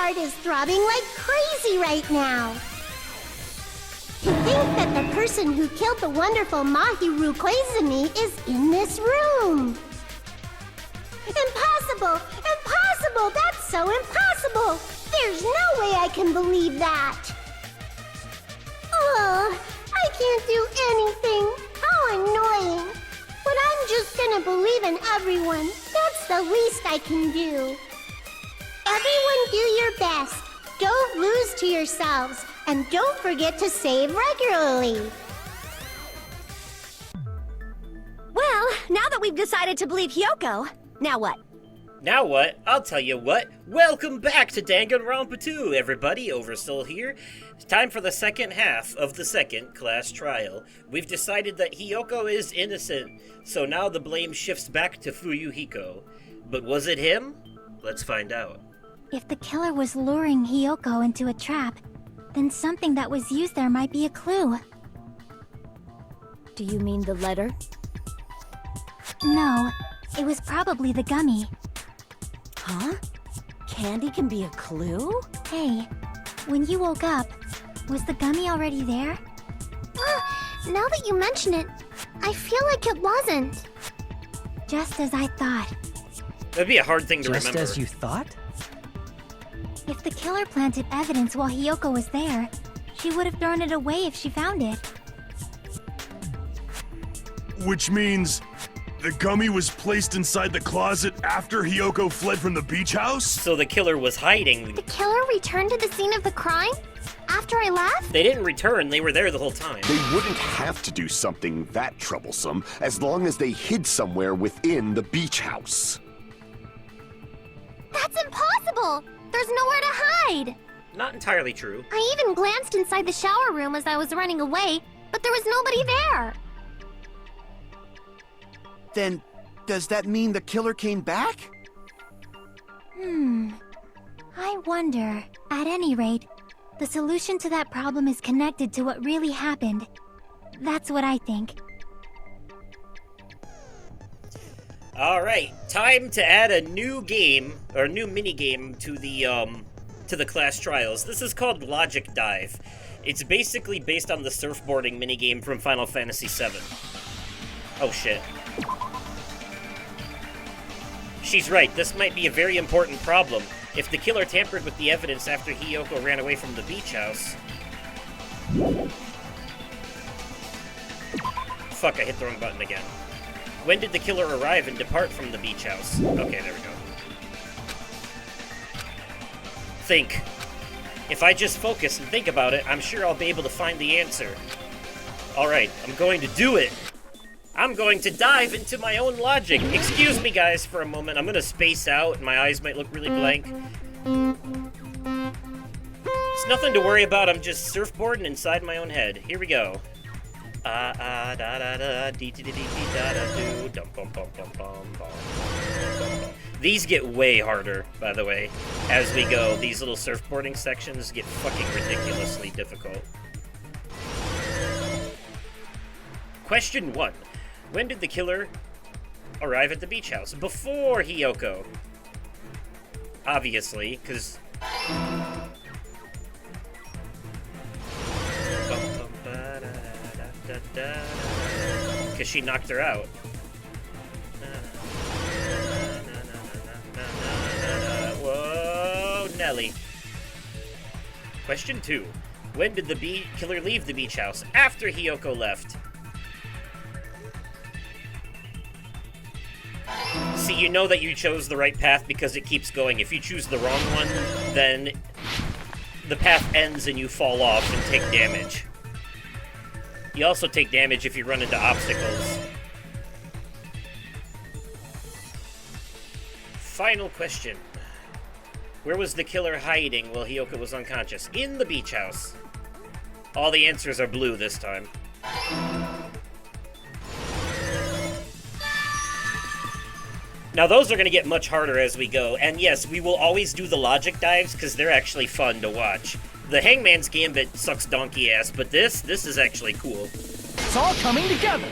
heart is throbbing like crazy right now. To think that the person who killed the wonderful Mahiru Koizumi is in this room. Impossible! Impossible! That's so impossible! There's no way I can believe that! Oh, I can't do anything! How annoying! But I'm just gonna believe in everyone. That's the least I can do. Everyone do your best. Don't lose to yourselves. And don't forget to save regularly. Well, now that we've decided to believe Hyoko, now what? Now what? I'll tell you what. Welcome back to Danganronpa 2, everybody. Oversoul here. It's time for the second half of the second class trial. We've decided that Hyoko is innocent, so now the blame shifts back to Fuyuhiko. But was it him? Let's find out. If the killer was luring Hyoko into a trap, then something that was used there might be a clue. Do you mean the letter? No, it was probably the gummy. Huh? Candy can be a clue? Hey, when you woke up, was the gummy already there? Now that you mention it, I feel like it wasn't. Just as I thought. That'd be a hard thing to Just remember. as you thought? If the killer planted evidence while Hyoko was there, she would have thrown it away if she found it. Which means the gummy was placed inside the closet after Hyoko fled from the beach house? So the killer was hiding. The killer returned to the scene of the crime? After I left? They didn't return, they were there the whole time. They wouldn't have to do something that troublesome as long as they hid somewhere within the beach house. That's impossible! There's nowhere to hide! Not entirely true. I even glanced inside the shower room as I was running away, but there was nobody there. Then, does that mean the killer came back? I wonder. At any rate, the solution to that problem is connected to what really happened. That's what I think. Alright, time to add a new game, or a new mini-game to the class trials. This is called Logic Dive. It's basically based on the surfboarding minigame from Final Fantasy VII. Oh shit. She's right, this might be a very important problem. If the killer tampered with the evidence after Hyoko ran away from the beach house... Fuck, I hit the wrong button again. When did the killer arrive and depart from the beach house? Okay, there we go. Think. If I just focus and think about it, I'm sure I'll be able to find the answer. Alright, I'm going to do it! I'm going to dive into my own logic. Excuse me, guys, for a moment. I'm gonna space out, and my eyes might look really blank. It's nothing to worry about. I'm just surfboarding inside my own head. Here we go. Da da da dee dee dee dee da da do dum bum bum bum bum bum. These get way harder, by the way, as we go. These little surfboarding sections get fucking ridiculously difficult. Question 1. When did the killer arrive at the beach house? Before Hyoko. Obviously, because... Because she knocked her out. Whoa, Nelly. Question 2. When did the killer leave the beach house? After Hyoko left. See, you know that you chose the right path because it keeps going. If you choose the wrong one, then the path ends and you fall off and take damage. You also take damage if you run into obstacles. Final question. Where was the killer hiding while Hyoko was unconscious? In the beach house. All the answers are blue this time. Now those are going to get much harder as we go, and yes, we will always do the logic dives because they're actually fun to watch. The Hangman's Gambit sucks donkey ass, but this is actually cool. It's all coming together!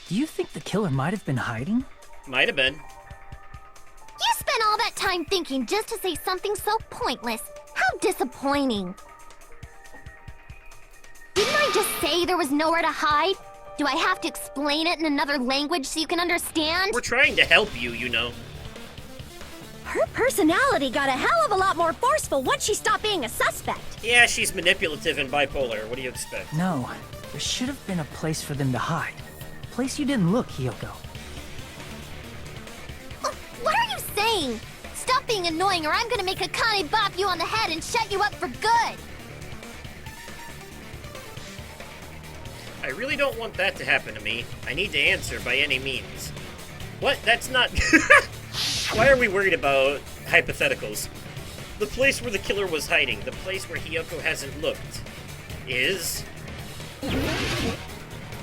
Do you think the killer might have been hiding? Might have been. You spent all that time thinking just to say something so pointless. How disappointing. Didn't I just say there was nowhere to hide? Do I have to explain it in another language so you can understand? We're trying to help you, you know. Her personality got a hell of a lot more forceful once she stopped being a suspect. Yeah, she's manipulative and bipolar. What do you expect? No, there should have been a place for them to hide. A place you didn't look, Hiyoko. What are you saying? Stop being annoying or I'm gonna make Akane bop you on the head and shut you up for good! I really don't want that to happen to me. I need to answer by any means. What? That's not... Why are we worried about hypotheticals? The place where the killer was hiding, the place where Hiyoko hasn't looked, is...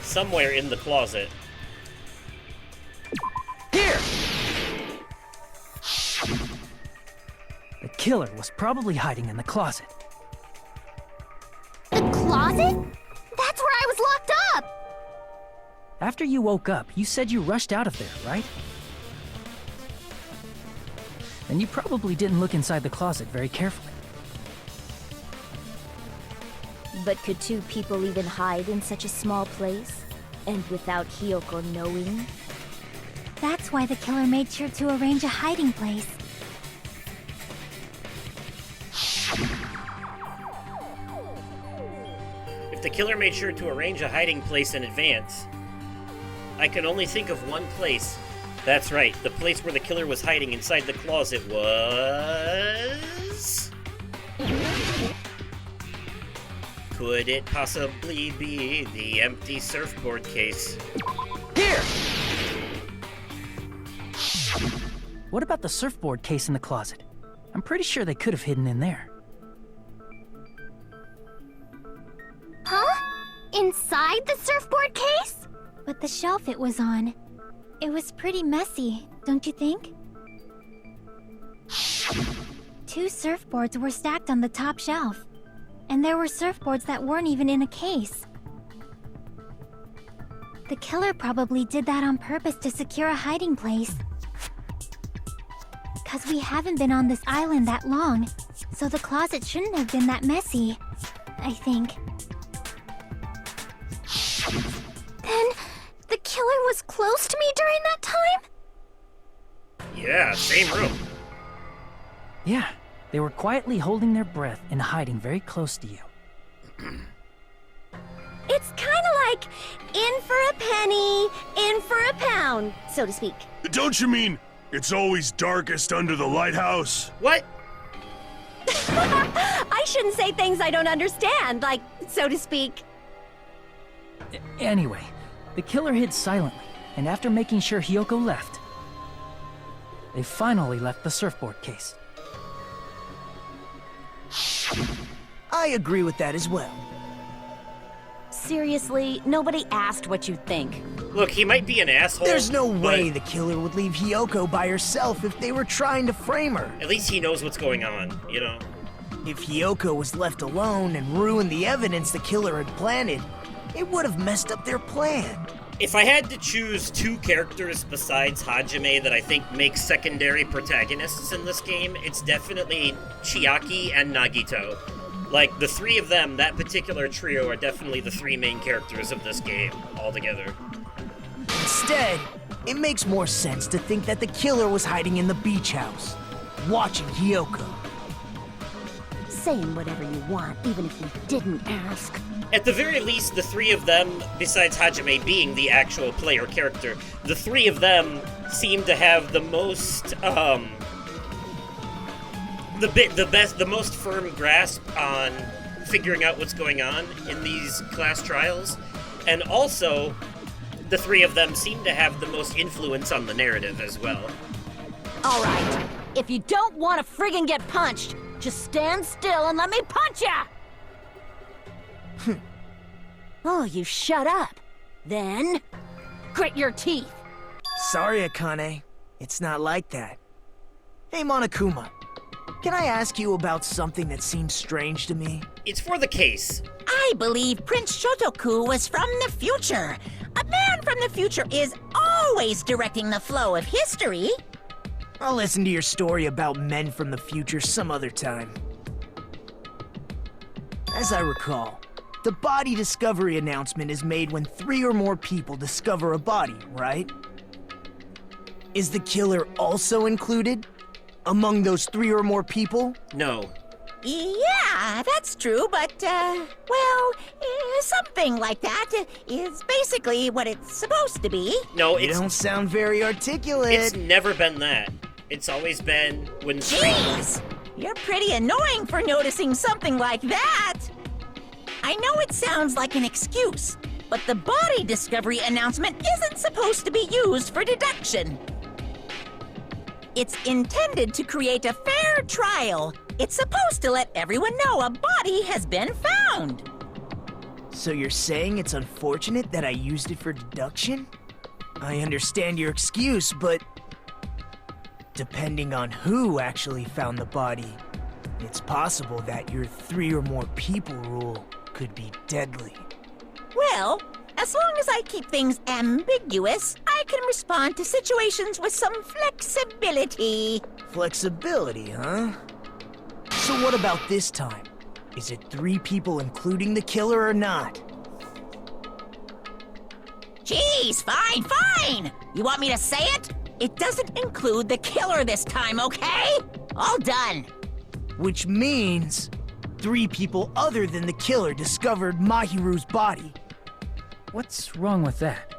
somewhere in the closet. Here! The killer was probably hiding in the closet. The closet? That's where I was locked up! After you woke up, you said you rushed out of there, right? And you probably didn't look inside the closet very carefully. But could two people even hide in such a small place? And without Hiyoko knowing? That's why the killer made sure to arrange a hiding place. If the killer made sure to arrange a hiding place in advance, I can only think of one place. That's right, the place where the killer was hiding inside the closet was... Could it possibly be the empty surfboard case? Here! What about the surfboard case in the closet? I'm pretty sure they could have hidden in there. Huh? Inside the surfboard case? But the shelf it was on, it was pretty messy, don't you think? Two surfboards were stacked on the top shelf, and there were surfboards that weren't even in a case. The killer probably did that on purpose to secure a hiding place. 'Cause we haven't been on this island that long, so the closet shouldn't have been that messy, I think. Then, the killer was close to me during that time? Yeah, same room. Yeah, they were quietly holding their breath and hiding very close to you. It's kind of like in for a penny, in for a pound, so to speak. Don't you mean it's always darkest under the lighthouse? What? I shouldn't say things I don't understand, like, so to speak. Anyway, the killer hid silently, and after making sure Hiyoko left, they finally left the surfboard case. I agree with that as well. Seriously, nobody asked what you think. Look, he might be an asshole. There's no way but the killer would leave Hiyoko by herself if they were trying to frame her. at least he knows what's going on, you know? If Hiyoko was left alone and ruined the evidence the killer had planted, it would have messed up their plan. If I had to choose two characters besides Hajime that I think make secondary protagonists in this game, it's definitely Chiaki and Nagito. Like, the three of them, that particular trio, are definitely the three main characters of this game, altogether. Instead, it makes more sense to think that the killer was hiding in the beach house, watching Hiyoko. Saying whatever you want, even if you didn't ask. At the very least, the three of them, besides Hajime being the actual player character, the three of them seem to have the most, the most firm grasp on figuring out what's going on in these class trials, and also, the three of them seem to have the most influence on the narrative as well. All right, if you don't want to friggin' get punched, just stand still and let me punch ya! Oh, you shut up. Then, grit your teeth. Sorry, Akane. It's not like that. Hey, Monokuma. Can I ask you about something that seems strange to me? It's for the case. I believe Prince Shotoku was from the future. A man from the future is always directing the flow of history. I'll listen to your story about men from the future some other time. As I recall, the body discovery announcement is made when 3 or more people discover a body, right? Is the killer also included among those 3 or more people? No. Yeah, that's true, but, something like that is basically what it's supposed to be. No, You don't sound very articulate. it's never been that. It's always been when Jeez! You're pretty annoying for noticing something like that! I know it sounds like an excuse, but the body discovery announcement isn't supposed to be used for deduction. It's intended to create a fair trial. It's supposed to let everyone know a body has been found. So you're saying it's unfortunate that I used it for deduction? I understand your excuse, but depending on who actually found the body, it's possible that your 3 or more people rule could be deadly. Well, as long as I keep things ambiguous, I can respond to situations with some flexibility. Flexibility, huh? So what about this time? Is it 3 people including the killer or not? Jeez, fine! You want me to say it? It doesn't include the killer this time, okay? All done. Which means 3 people other than the killer discovered Mahiru's body. What's wrong with that?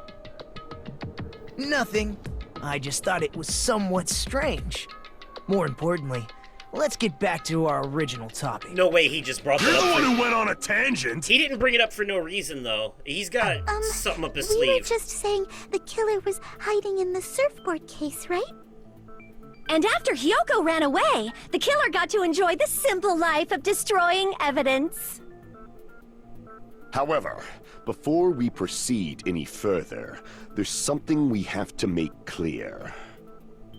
Nothing. I just thought it was somewhat strange. More importantly, let's get back to our original topic. No way he just brought You're that the up. one who went on a tangent. He didn't bring it up for no reason, though. He's got something up his We were sleeve. just saying the killer was hiding in the surfboard case, right? And after Hyoko ran away, the killer got to enjoy the simple life of destroying evidence. However, before we proceed any further, there's something we have to make clear.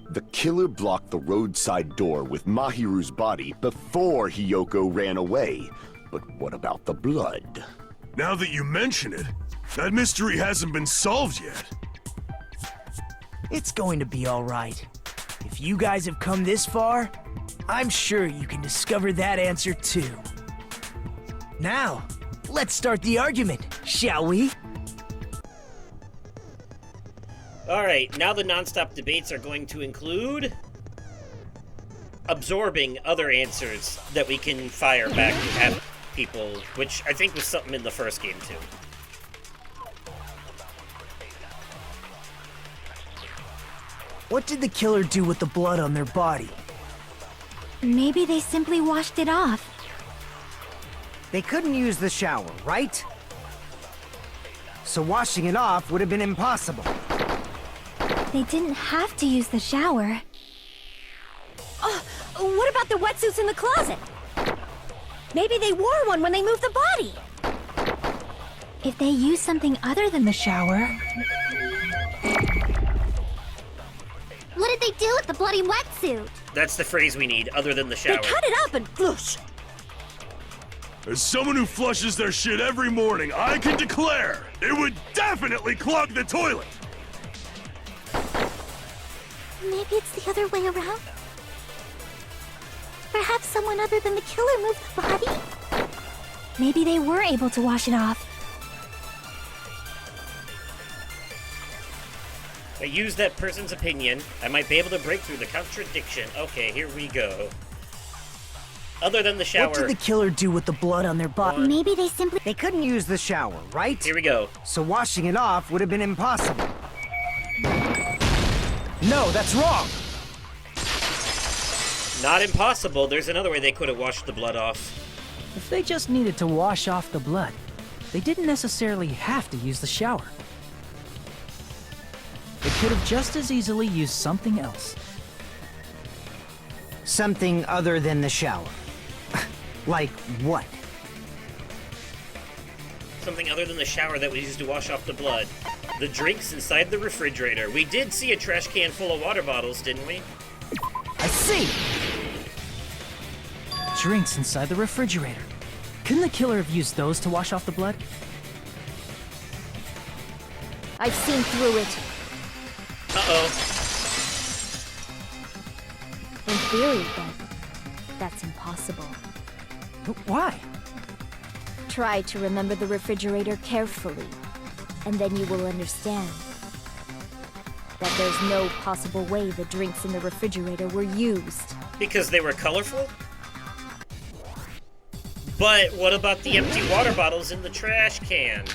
The killer blocked the roadside door with Mahiru's body before Hyoko ran away. But what about the blood? Now that you mention it, that mystery hasn't been solved yet. It's going to be all right. If you guys have come this far, I'm sure you can discover that answer too. Now, let's start the argument, shall we? Alright, now the non-stop debates are going to include absorbing other answers that we can fire back at people, which I think was something in the first game too. What did the killer do with the blood on their body? Maybe they simply washed it off. They couldn't use the shower, right? So washing it off would have been impossible. They didn't have to use the shower. Oh, what about the wetsuits in the closet? Maybe they wore one when they moved the body. If they used something other than the shower... What did they do with the bloody wetsuit? That's the phrase we need, other than the shower. They cut it up and whoosh. As someone who flushes their shit every morning, I can declare it would definitely clog the toilet. Maybe it's the other way around? Perhaps someone other than the killer moved the body? Maybe they were able to wash it off. If I use that person's opinion, I might be able to break through the contradiction. Okay, here we go. Other than the shower... What did the killer do with the blood on their body? Maybe they simply... They couldn't use the shower, right? Here we go. So washing it off would have been impossible. No, that's wrong! Not impossible. There's another way they could have washed the blood off. If they just needed to wash off the blood, they didn't necessarily have to use the shower. They could have just as easily used something else. Something other than the shower. Like what? Something other than the shower that was used to wash off the blood. The drinks inside the refrigerator. We did see a trash can full of water bottles, didn't we? I see! Drinks inside the refrigerator. Couldn't the killer have used those to wash off the blood? I've seen through it. Uh-oh. In theory, but that's impossible. Why? Try to remember the refrigerator carefully, and then you will understand that there's no possible way the drinks in the refrigerator were used. Because they were colorful? But what about the empty water bottles in the trash can?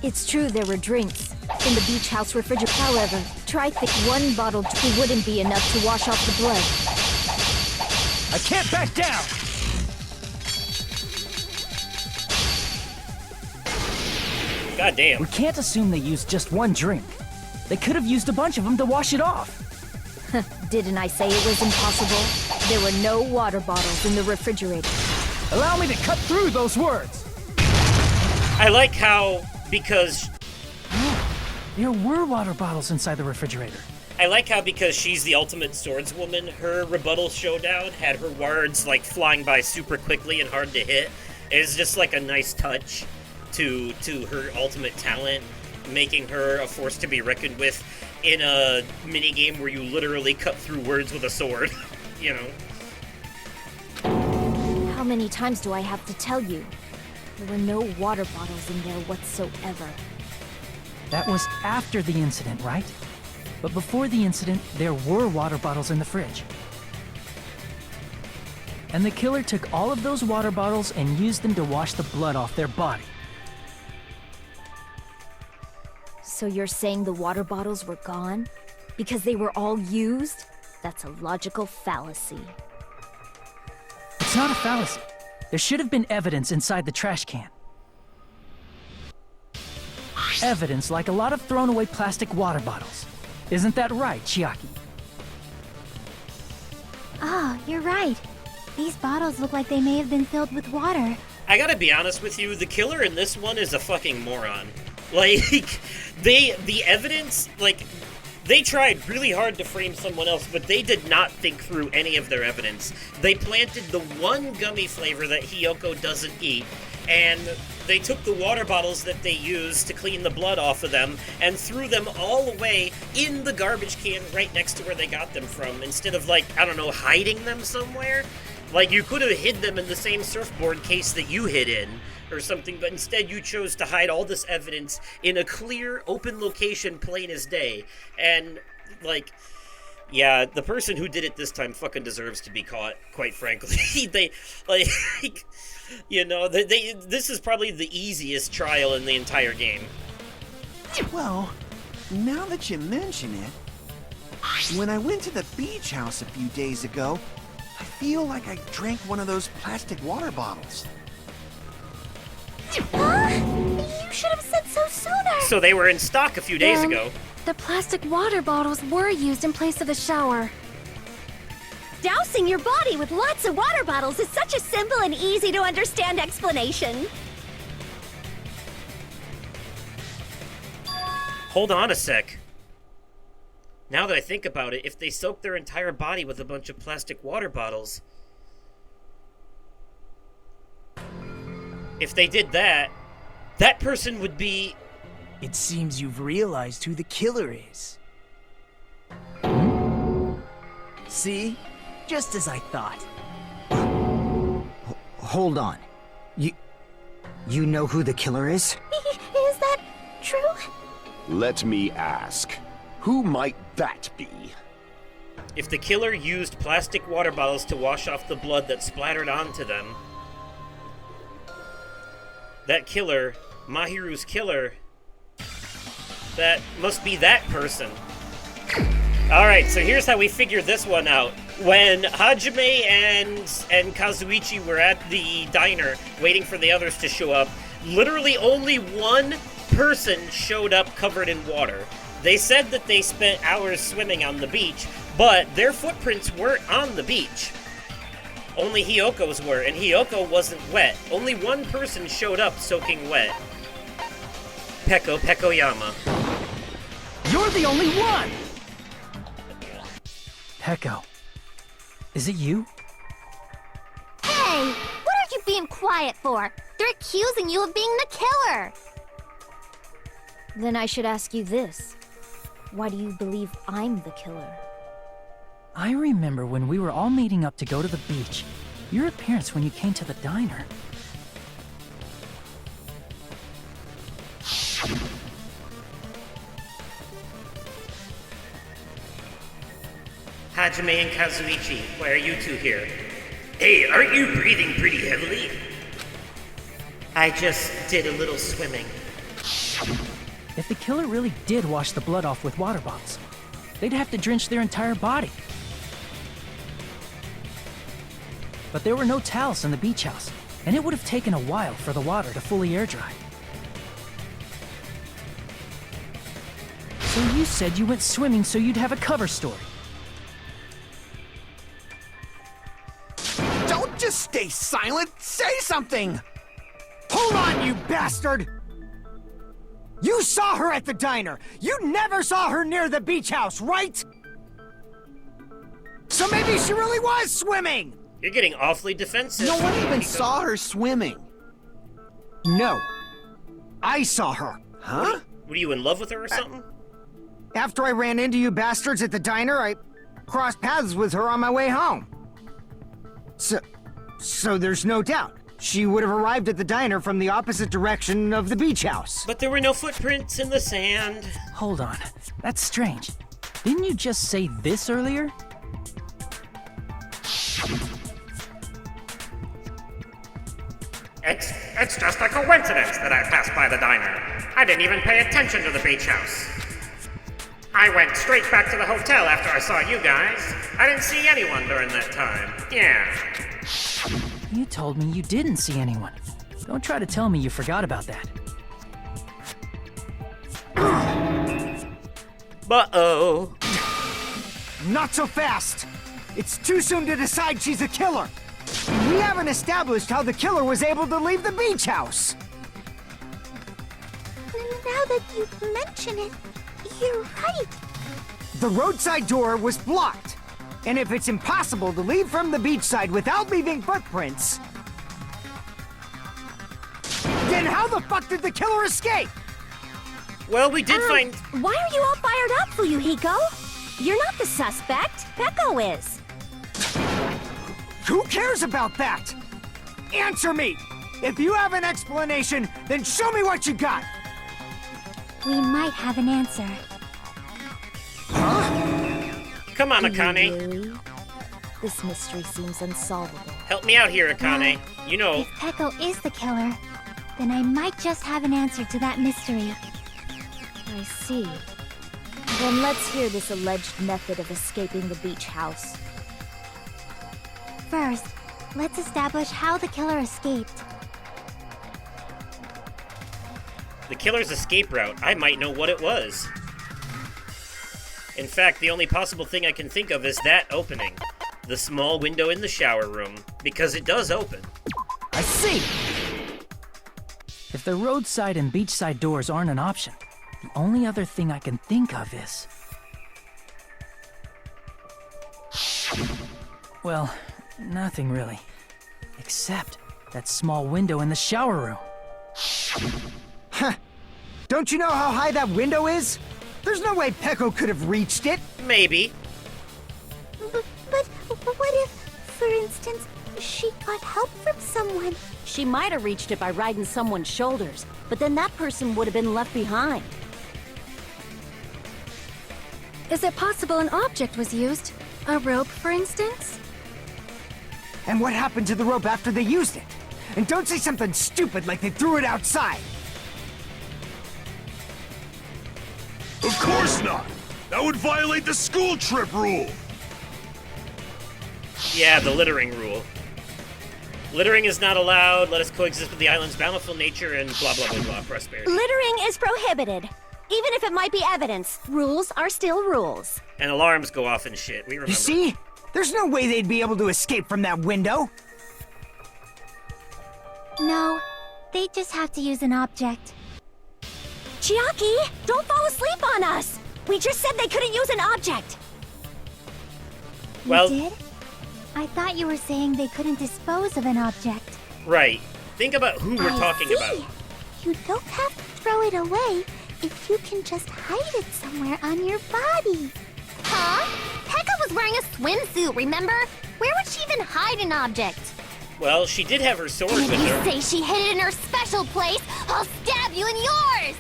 It's true there were drinks in the beach house refrigerator. However, try think one bottle wouldn't be enough to wash off the blood. I can't back down! God damn. We can't assume they used just one drink. They could have used a bunch of them to wash it off. Didn't I say it was impossible? There were no water bottles in the refrigerator. Allow me to cut through those words! I like how, because... There were water bottles inside the refrigerator. I like how because she's the ultimate swordswoman, her rebuttal showdown had her words like flying by super quickly and hard to hit. It's just like a nice touch to her ultimate talent, making her a force to be reckoned with in a minigame where you literally cut through words with a sword, you know? How many times do I have to tell you? There were no water bottles in there whatsoever. That was after the incident, right? But before the incident, there were water bottles in the fridge. And the killer took all of those water bottles and used them to wash the blood off their body. So you're saying the water bottles were gone? Because they were all used? That's a logical fallacy. It's not a fallacy. There should have been evidence inside the trash can. Evidence like a lot of thrown away plastic water bottles. Isn't that right, Chiaki? Oh, you're right. These bottles look like they may have been filled with water. I gotta be honest with you, the killer in this one is a fucking moron. Like, the evidence, like, they tried really hard to frame someone else, but they did not think through any of their evidence. They planted the one gummy flavor that Hiyoko doesn't eat, and they took the water bottles that they used to clean the blood off of them and threw them all away in the garbage can right next to where they got them from, instead of, like, I don't know, hiding them somewhere. Like, you could have hid them in the same surfboard case that you hid in, or something, but instead you chose to hide all this evidence in a clear, open location, plain as day. And, like, yeah, the person who did it this time fucking deserves to be caught, quite frankly. They, like, you know, this is probably the easiest trial in the entire game. Well, now that you mention it, when I went to the beach house a few days ago, I feel like I drank one of those plastic water bottles. Huh? You should have said so sooner! So they were in stock a few days ago. The plastic water bottles were used in place of the shower. Dousing your body with lots of water bottles is such a simple and easy to understand explanation. Hold on a sec. Now that I think about it, if they soaked their entire body with a bunch of plastic water bottles... If they did that, that person would be... It seems you've realized who the killer is. See? Just as I thought. Hold on. You know who the killer is? Is that true? Let me ask. Who might that be? If the killer used plastic water bottles to wash off the blood that splattered onto them, that killer, Mahiru's killer, that must be that person. Alright, so here's how we figure this one out. When Hajime and Kazuichi were at the diner waiting for the others to show up, literally only one person showed up covered in water. They said that they spent hours swimming on the beach, but their footprints weren't on the beach. Only Hyoko's were, and Hyoko wasn't wet. Only one person showed up soaking wet. Pekoyama. You're the only one! Peko. Is it you? Hey, being quiet for? They're accusing you of being the killer! Then I should ask you this. Why do you believe I'm the killer? I remember when we were all meeting up to go to the beach. Your appearance when you came to the diner. Hajime and Kazuichi, why are you two here? Hey, aren't you breathing pretty heavily? I just did a little swimming. If the killer really did wash the blood off with water bottles, they'd have to drench their entire body. But there were no towels in the beach house, and it would have taken a while for the water to fully air dry. So you said you went swimming so you'd have a cover story. Don't just stay silent! Say something! Hold on, you bastard! You saw her at the diner! You never saw her near the beach house, right? So maybe she really was swimming! You're getting awfully defensive. No one even saw her swimming. No. I saw her. Huh? Were you in love with her or something? After I ran into you bastards at the diner, I crossed paths with her on my way home. So there's no doubt. She would have arrived at the diner from the opposite direction of the beach house. But there were no footprints in the sand. Hold on. That's strange. Didn't you just say this earlier? It's just a coincidence that I passed by the diner. I didn't even pay attention to the beach house. I went straight back to the hotel after I saw you guys. I didn't see anyone during that time. Yeah. You told me you didn't see anyone. Don't try to tell me you forgot about that. Uh-oh. Not so fast! It's too soon to decide she's a killer! We haven't established how the killer was able to leave the beach house! Now that you mention it, you're right. The roadside door was blocked. And if it's impossible to leave from the beachside without leaving footprints, then how the fuck did the killer escape? Well, we did find... Why are you all fired up, Fuyuhiko? You're not the suspect. Peko is. Who cares about that? Answer me! If you have an explanation, then show me what you got! We might have an answer. Come on, Do you Akane. really? This mystery seems unsolvable. Help me out here, Akane. You know... If Peko is the killer, then I might just have an answer to that mystery. I see. Then let's hear this alleged method of escaping the beach house. First, let's establish how the killer escaped. The killer's escape route. I might know what it was. In fact, the only possible thing I can think of is that opening. The small window in the shower room. Because it does open. I see! If the roadside and beachside doors aren't an option, the only other thing I can think of is... Well, nothing really. Except that small window in the shower room. Huh. Don't you know how high that window is? There's no way Peko could have reached it. Maybe. But what if, for instance, she got help from someone? She might have reached it by riding someone's shoulders, but then that person would have been left behind. Is it possible an object was used? A rope, for instance? And what happened to the rope after they used it? And don't say something stupid like they threw it outside. Of course not! That would violate the school trip rule! Yeah, the littering rule. Littering is not allowed. Let us coexist with the island's bountiful nature and blah blah blah blah prosperity. Littering is prohibited. Even if it might be evidence, rules are still rules. And alarms go off and shit. We remember. You see? There's no way they'd be able to escape from that window. No, they just have to use an object. Chiaki, don't fall asleep on us! We just said they couldn't use an object! Well, You did? I thought you were saying they couldn't dispose of an object. Right. Think about who we're talking about. You don't have to throw it away if you can just hide it somewhere on your body. Huh? Pekka was wearing a swimsuit, remember? Where would she even hide an object? Well, she did have her sword And with if you her. say she hid it in her special place, I'll stab you in yours!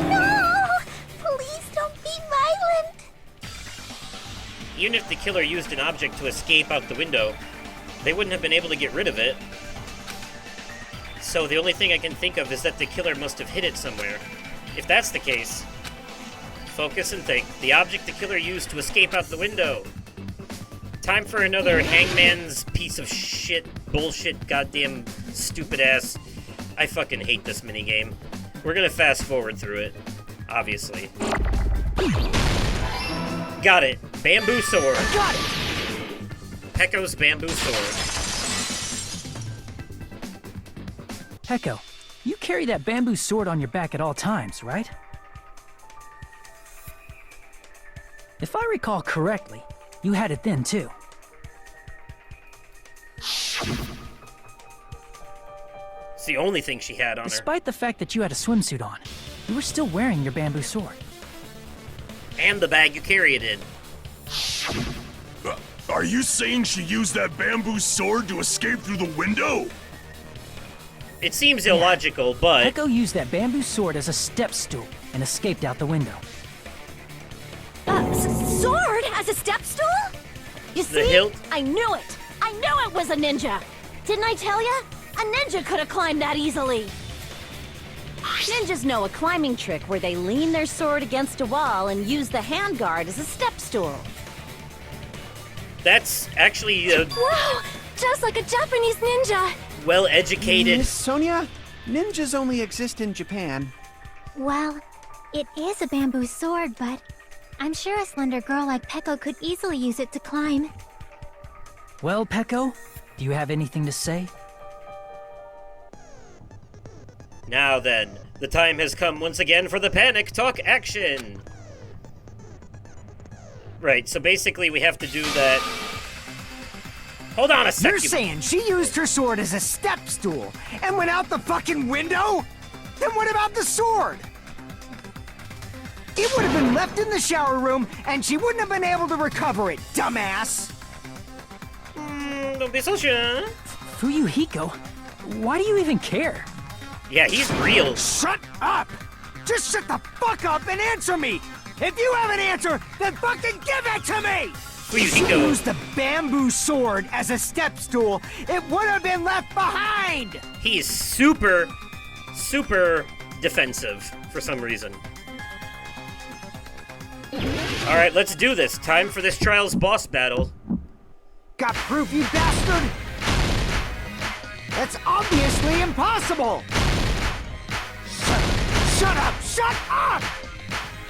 No! Please don't be violent! Even if the killer used an object to escape out the window, they wouldn't have been able to get rid of it. So the only thing I can think of is that the killer must have hid it somewhere. If that's the case, focus and think. The object the killer used to escape out the window. Time for another hangman's piece of shit, bullshit, goddamn stupid ass. I fucking hate this minigame. We're gonna fast forward through it, obviously. Got it. Bamboo sword. Got it! Pekko's bamboo sword. Pekko, you carry that bamboo sword on your back at all times, right? If I recall correctly, you had it then too. It's the only thing she had on her. Despite the fact that you had a swimsuit on, you were still wearing your bamboo sword. And the bag you carry it in. Are you saying she used that bamboo sword to escape through the window? It seems illogical, but... Pekko used that bamboo sword as a step stool and escaped out the window. Sword as a step stool? You The see? hilt? I knew it! I knew it was a ninja! Didn't I tell ya? A ninja could have climbed that easily! Ninjas know a climbing trick where they lean their sword against a wall and use the handguard as a step stool. That's actually a Wow! Just like a Japanese ninja! well-educated... Miss Sonia, ninjas only exist in Japan. Well, it is a bamboo sword, but I'm sure a slender girl like Pekko could easily use it to climb. Well, Pekko, do you have anything to say? Now then, the time has come once again for the Panic Talk action! Right, so basically we have to do that... Hold on a second! You're saying she used her sword as a step stool and went out the fucking window? Then what about the sword? It would have been left in the shower room and she wouldn't have been able to recover it, dumbass! Don't be so sure. Fuyuhiko, why do you even care? Yeah, he's real. Shut up! Just shut the fuck up and answer me! If you have an answer, then fucking give it to me! If she Fuyuhiko. used the bamboo sword as a step stool, it would have been left behind! He's super defensive for some reason. Alright, let's do this. Time for this trial's boss battle. Got proof, you bastard? That's obviously impossible! Shut up! Shut up!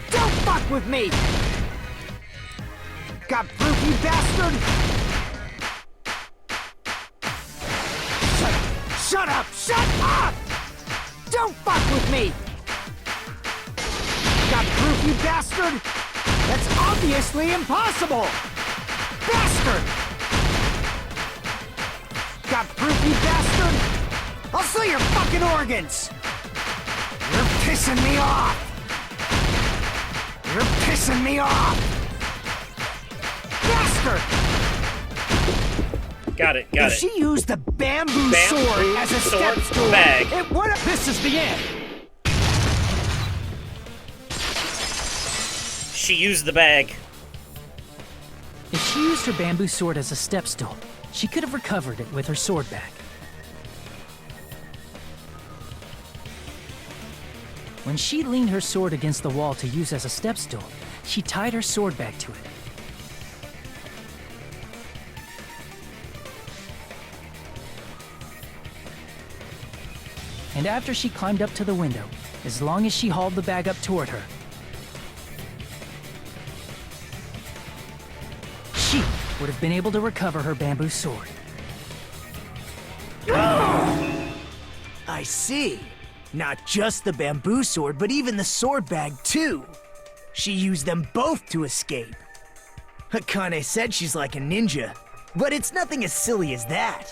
Don't fuck with me! Got proof, you bastard? Shut up! Shut up! Don't fuck with me! Got proof, you bastard? That's obviously impossible! Bastard! Got proof, you bastard? I'll sell your fucking organs! You're pissing me off! You're pissing me off! Bastard! Got it. If she used the bamboo sword as a step stool, bag. it would have... This is the end! She used the bag. If she used her bamboo sword as a step stool, she could have recovered it with her sword bag. When she leaned her sword against the wall to use as a step stool, she tied her sword bag to it. And after she climbed up to the window, as long as she hauled the bag up toward her, she would have been able to recover her bamboo sword. I see. Not just the bamboo sword, but even the sword bag, too. She used them both to escape. Akane said she's like a ninja, but it's nothing as silly as that.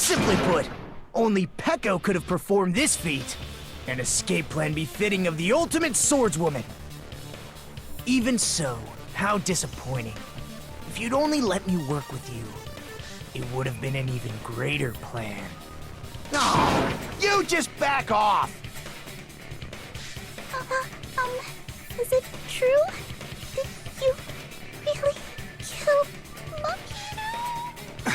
Simply put, only Peko could have performed this feat. An escape plan befitting of the ultimate swordswoman. Even so, how disappointing. If you'd only let me work with you, it would have been an even greater plan. No! You just back off! Is it true? Did you really kill Mahiru?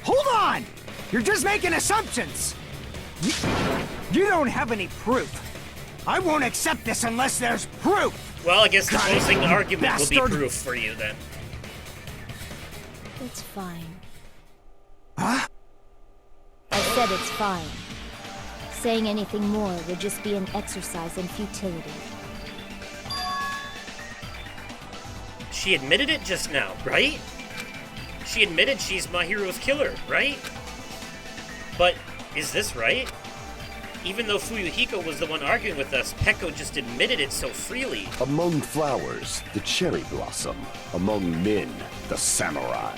Hold on! You're just making assumptions! You don't have any proof. I won't accept this unless there's proof! Well, I guess the closing argument will bastard. be proof for you then. It's fine. Huh? I said it's fine. Saying anything more would just be an exercise in futility. She admitted it just now, right? She admitted she's Mahiru's killer, right? But is this right? Even though Fuyuhiko was the one arguing with us, Peko just admitted it so freely. Among flowers, the cherry blossom. Among men, the samurai.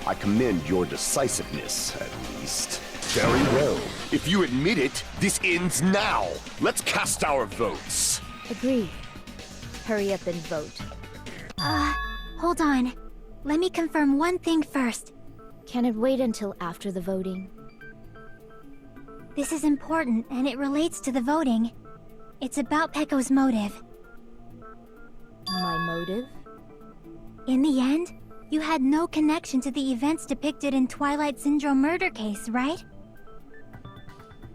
I commend your decisiveness, at least. Very well. If you admit it, this ends now. Let's cast our votes. Agreed. Hurry up and vote. Hold on. Let me confirm one thing first. Can it wait until after the voting? This is important, and it relates to the voting. It's about Peko's motive. My motive? In the end, you had no connection to the events depicted in Twilight Syndrome murder case, right?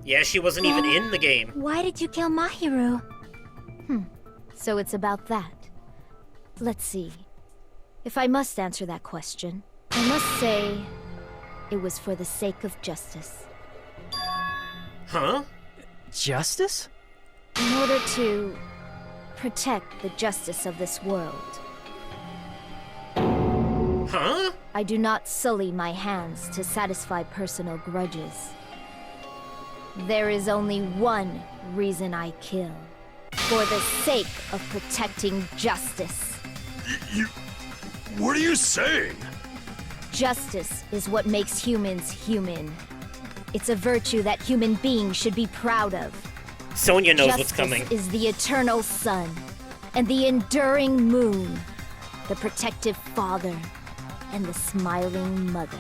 Yeah, she wasn't even in the game. Why did you kill Mahiru? So it's about that. Let's see. If I must answer that question, I must say it was for the sake of justice. Huh? Justice? In order to protect the justice of this world. Huh? I do not sully my hands to satisfy personal grudges. There is only one reason I kill. For the sake of protecting justice. What are you saying? Justice is what makes humans human. It's a virtue that human beings should be proud of. Sonya knows Justice what's coming. is the eternal sun, and the enduring moon, the protective father, and the smiling mother.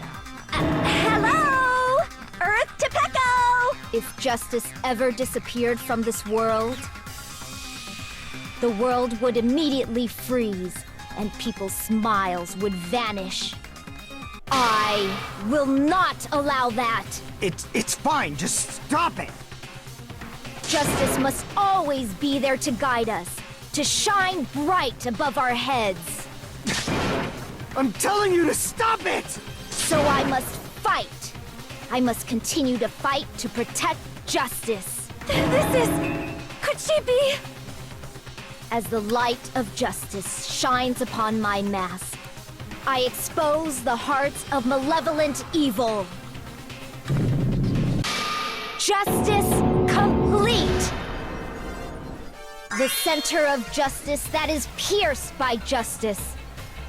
Hello! Earth to Peko! If justice ever disappeared from this world, the world would immediately freeze, and people's smiles would vanish. I will not allow that! It's fine, just stop it! Justice must always be there to guide us, to shine bright above our heads. I'm telling you to stop it! So I must fight. I must continue to fight to protect justice. Could she be? As the light of justice shines upon my mask, I expose the hearts of malevolent evil. Justice complete! The center of justice that is pierced by justice.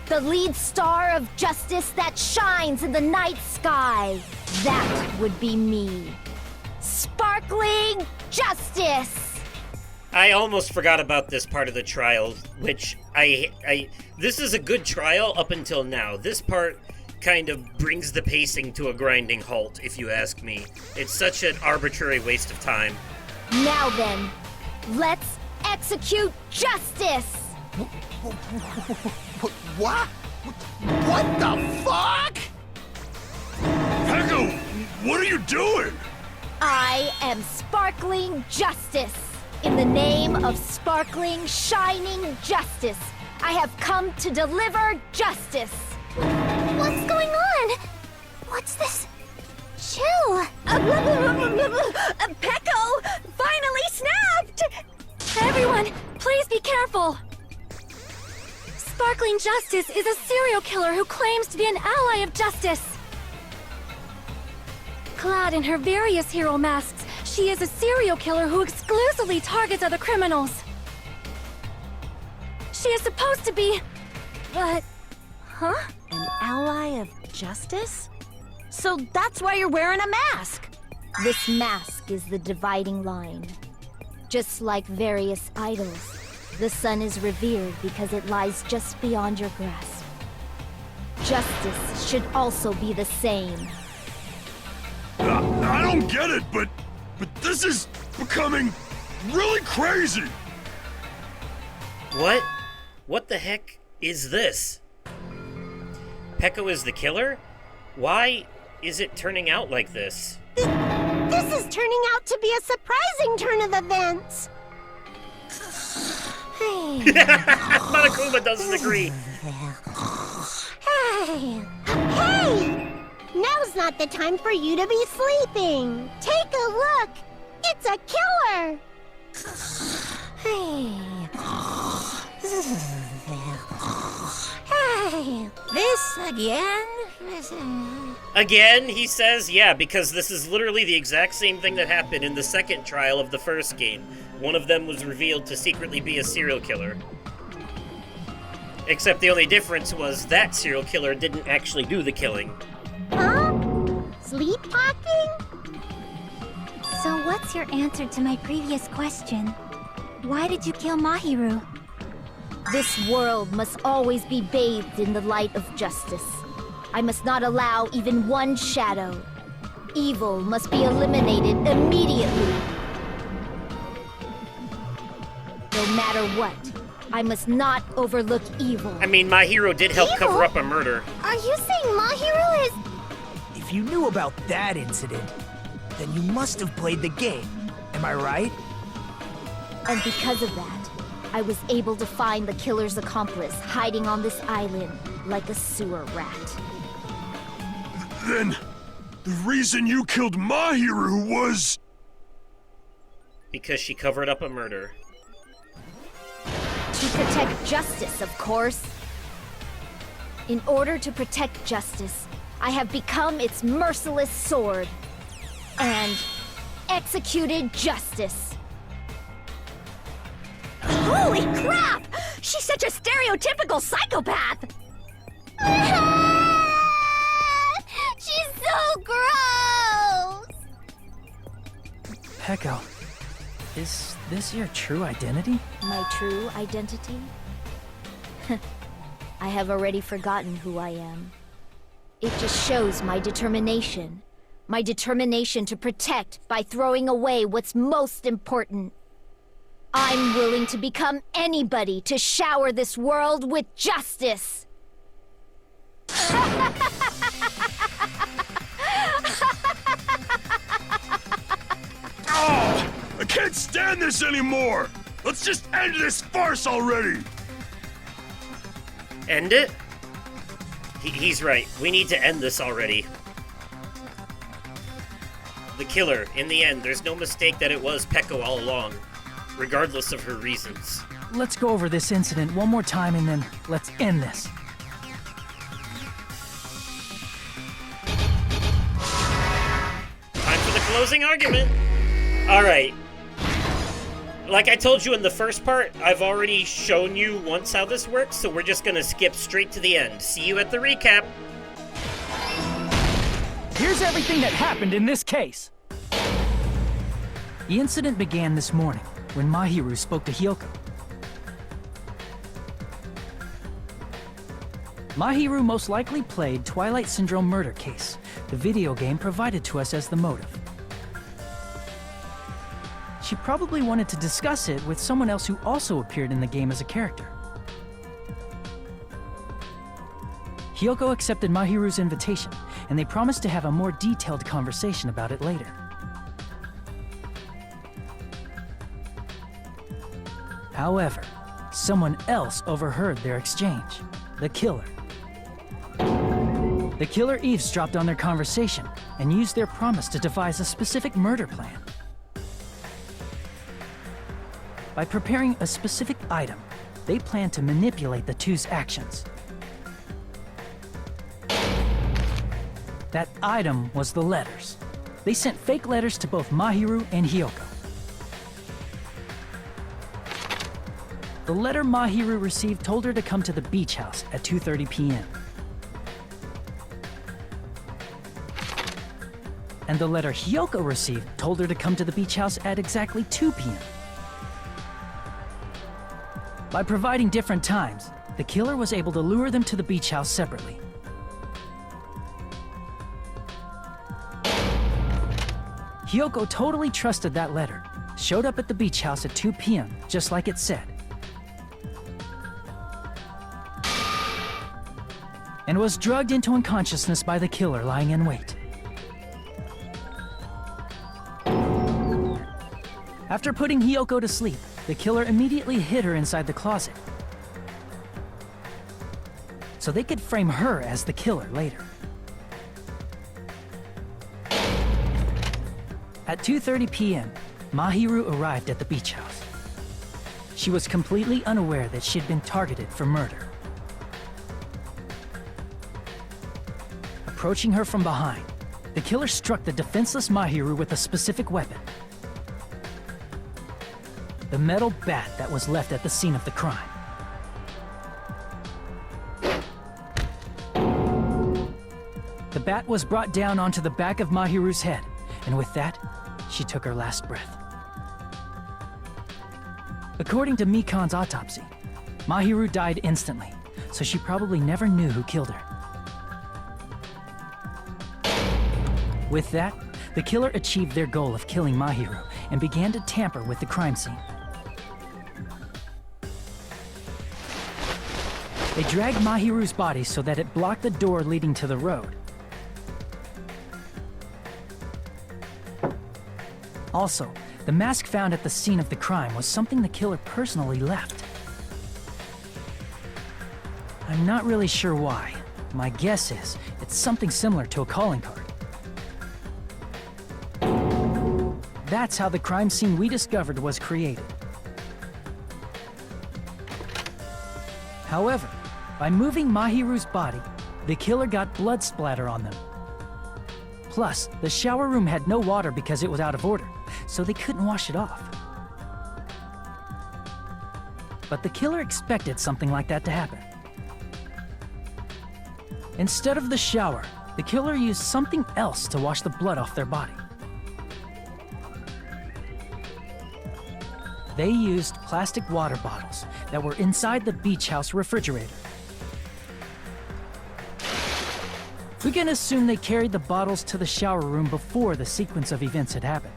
The lead star of justice that shines in the night sky. That would be me. Sparkling justice! I almost forgot about this part of the trial, which this is a good trial up until now. This part kind of brings the pacing to a grinding halt, if you ask me. It's such an arbitrary waste of time. Now then, let's execute justice! What? What the fuck? Peko, what are you doing? I am sparkling justice. In the name of sparkling, shining justice, I have come to deliver justice. What's going on? What's this? Chill! Peko finally snapped! Everyone, please be careful! Sparkling Justice is a serial killer who claims to be an ally of justice. Clad in her various hero masks, she is a serial killer who exclusively targets other criminals. She is supposed to be... but... huh? An ally of justice? So that's why you're wearing a mask. This mask is the dividing line. Just like various idols, the sun is revered because it lies just beyond your grasp. Justice should also be the same. I don't get it, but this is becoming really crazy. What? What the heck is this? Peko is the killer? Why is it turning out like this? This is turning out to be a surprising turn of events. Monokuma doesn't agree. Hey! Now's not the time for you to be sleeping. Take a look. It's a killer. This again? Again, he says, yeah, because this is literally the exact same thing that happened in the second trial of the first game. One of them was revealed to secretly be a serial killer. Except the only difference was that serial killer didn't actually do the killing. Huh? Sleepwalking? So what's your answer to my previous question? Why did you kill Mahiru? This world must always be bathed in the light of justice. I must not allow even one shadow. Evil must be eliminated immediately. No matter what, I must not overlook evil. I mean, Mahiru did help cover up a murder. Are you saying Mahiru is... If you knew about that incident, then you must have played the game. Am I right? And because of that, I was able to find the killer's accomplice hiding on this island like a sewer rat. Then, the reason you killed Mahiru was... Because she covered up a murder. To protect justice, of course. In order to protect justice, I have become its merciless sword. And executed justice. Holy crap! She's such a stereotypical psychopath! She's so gross! Peko, is this your true identity? My true identity? I have already forgotten who I am. It just shows my determination. My determination to protect by throwing away what's most important. I'm willing to become anybody to shower this world with justice! Oh! I can't stand this anymore! Let's just end this farce already! End it? He's right. We need to end this already. The killer, in the end, there's no mistake that it was Peko all along, regardless of her reasons. Let's go over this incident one more time and then let's end this. Time for the closing argument. Alright. Like I told you in the first part, I've already shown you once how this works, so we're just gonna skip straight to the end. See you at the recap. Here's everything that happened in this case. The incident began this morning when Mahiru spoke to Hyoko. Mahiru most likely played Twilight Syndrome Murder Case, the video game provided to us as the motive. She probably wanted to discuss it with someone else who also appeared in the game as a character. Hyoko accepted Mahiru's invitation, and they promised to have a more detailed conversation about it later. However, someone else overheard their exchange. The killer. The killer eavesdropped on their conversation and used their promise to devise a specific murder plan. By preparing a specific item, they planned to manipulate the two's actions. That item was the letters. They sent fake letters to both Mahiru and Hyoko. The letter Mahiru received told her to come to the beach house at 2:30 p.m. and the letter Hiyoko received told her to come to the beach house at exactly 2 p.m. By providing different times, the killer was able to lure them to the beach house separately. Hiyoko totally trusted that letter, showed up at the beach house at 2 p.m., just like it said, and was drugged into unconsciousness by the killer lying in wait. After putting Hiyoko to sleep, the killer immediately hid her inside the closet, so they could frame her as the killer later. At 2:30 p.m., Mahiru arrived at the beach house. She was completely unaware that she'd been targeted for murder. Approaching her from behind, the killer struck the defenseless Mahiru with a specific weapon. The metal bat that was left at the scene of the crime. The bat was brought down onto the back of Mahiru's head, and with that, she took her last breath. According to Mikan's autopsy, Mahiru died instantly, so she probably never knew who killed her. With that, the killer achieved their goal of killing Mahiru and began to tamper with the crime scene. They dragged Mahiru's body so that it blocked the door leading to the road. Also, the mask found at the scene of the crime was something the killer personally left. I'm not really sure why. My guess is it's something similar to a calling card. That's how the crime scene we discovered was created. However, by moving Mahiru's body, the killer got blood splatter on them. Plus, the shower room had no water because it was out of order, so they couldn't wash it off. But the killer expected something like that to happen. Instead of the shower, the killer used something else to wash the blood off their body. They used plastic water bottles that were inside the beach house refrigerator. We can assume they carried the bottles to the shower room before the sequence of events had happened.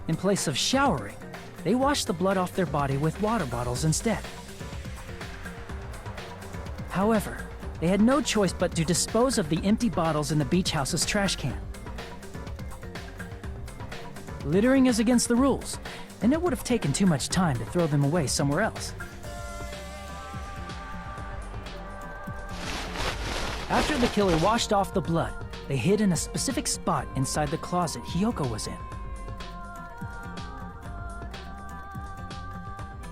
In place of showering, they washed the blood off their body with water bottles instead. However, they had no choice but to dispose of the empty bottles in the beach house's trash can. Littering is against the rules, and it would have taken too much time to throw them away somewhere else. After the killer washed off the blood, they hid in a specific spot inside the closet Hiyoko was in.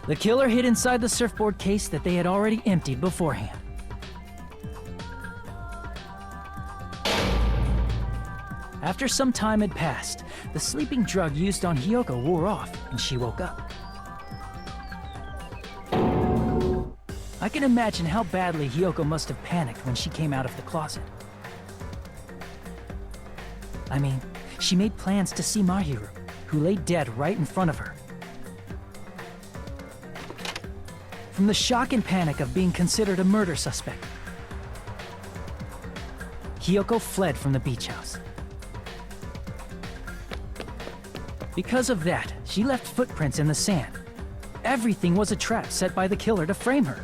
The killer hid inside the surfboard case that they had already emptied beforehand. After some time had passed, the sleeping drug used on Hiyoko wore off, and she woke up. I can imagine how badly Hiyoko must have panicked when she came out of the closet. I mean, she made plans to see Mahiru, who lay dead right in front of her. From the shock and panic of being considered a murder suspect, Hiyoko fled from the beach house. Because of that, she left footprints in the sand. Everything was a trap set by the killer to frame her.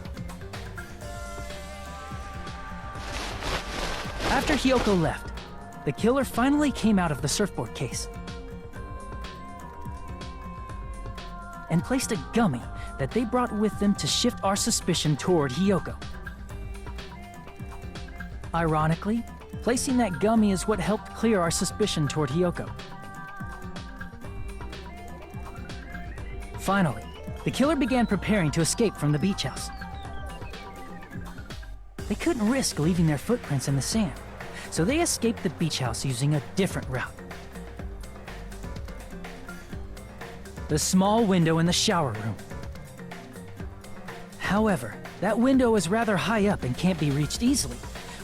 After Hiyoko left, the killer finally came out of the surfboard case and placed a gummy that they brought with them to shift our suspicion toward Hiyoko. Ironically, placing that gummy is what helped clear our suspicion toward Hiyoko. Finally, the killer began preparing to escape from the beach house. They couldn't risk leaving their footprints in the sand, so they escaped the beach house using a different route. The small window in the shower room. However, that window is rather high up and can't be reached easily,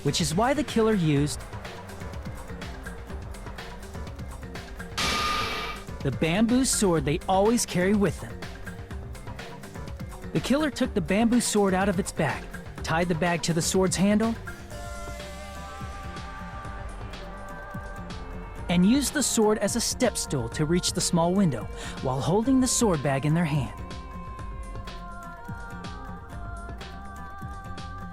which is why the killer used the bamboo sword they always carry with them. The killer took the bamboo sword out of its bag, tied the bag to the sword's handle, and used the sword as a step stool to reach the small window while holding the sword bag in their hand.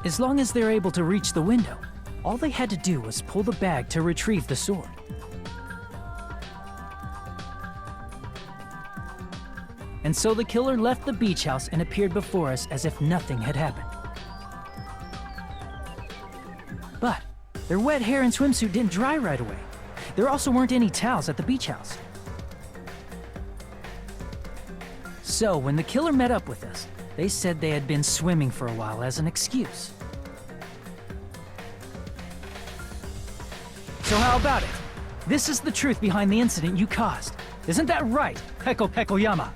As long as they're able to reach the window, all they had to do was pull the bag to retrieve the sword. And so the killer left the beach house and appeared before us as if nothing had happened. But their wet hair and swimsuit didn't dry right away. There also weren't any towels at the beach house. So when the killer met up with us, they said they had been swimming for a while as an excuse. So how about it? This is the truth behind the incident you caused. Isn't that right, Peko Pekoyama?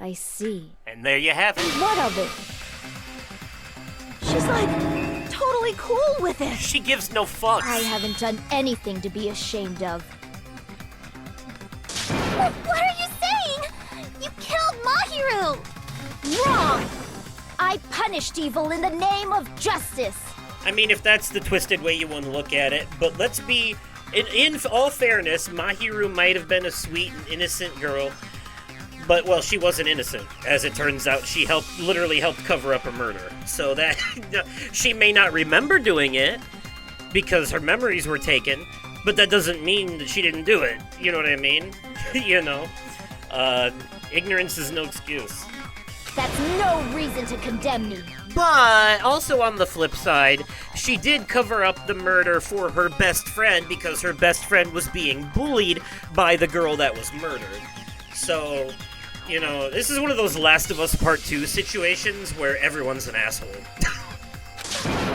I see. And there you have it. What of it? She's like totally cool with it. She gives no fucks. I haven't done anything to be ashamed of. What are you saying? You killed Mahiru! Wrong! I punished evil in the name of justice. I mean, if that's the twisted way you want to look at it, but let's be... In all fairness, Mahiru might have been a sweet and innocent girl, but, well, she wasn't innocent. As it turns out, she literally helped cover up a murder. So that... she may not remember doing it, because her memories were taken, but that doesn't mean that she didn't do it. You know what I mean? You know? Ignorance is no excuse. That's no reason to condemn me. But also on the flip side, she did cover up the murder for her best friend because her best friend was being bullied by the girl that was murdered. So, you know, this is one of those Last of Us Part 2 situations where everyone's an asshole.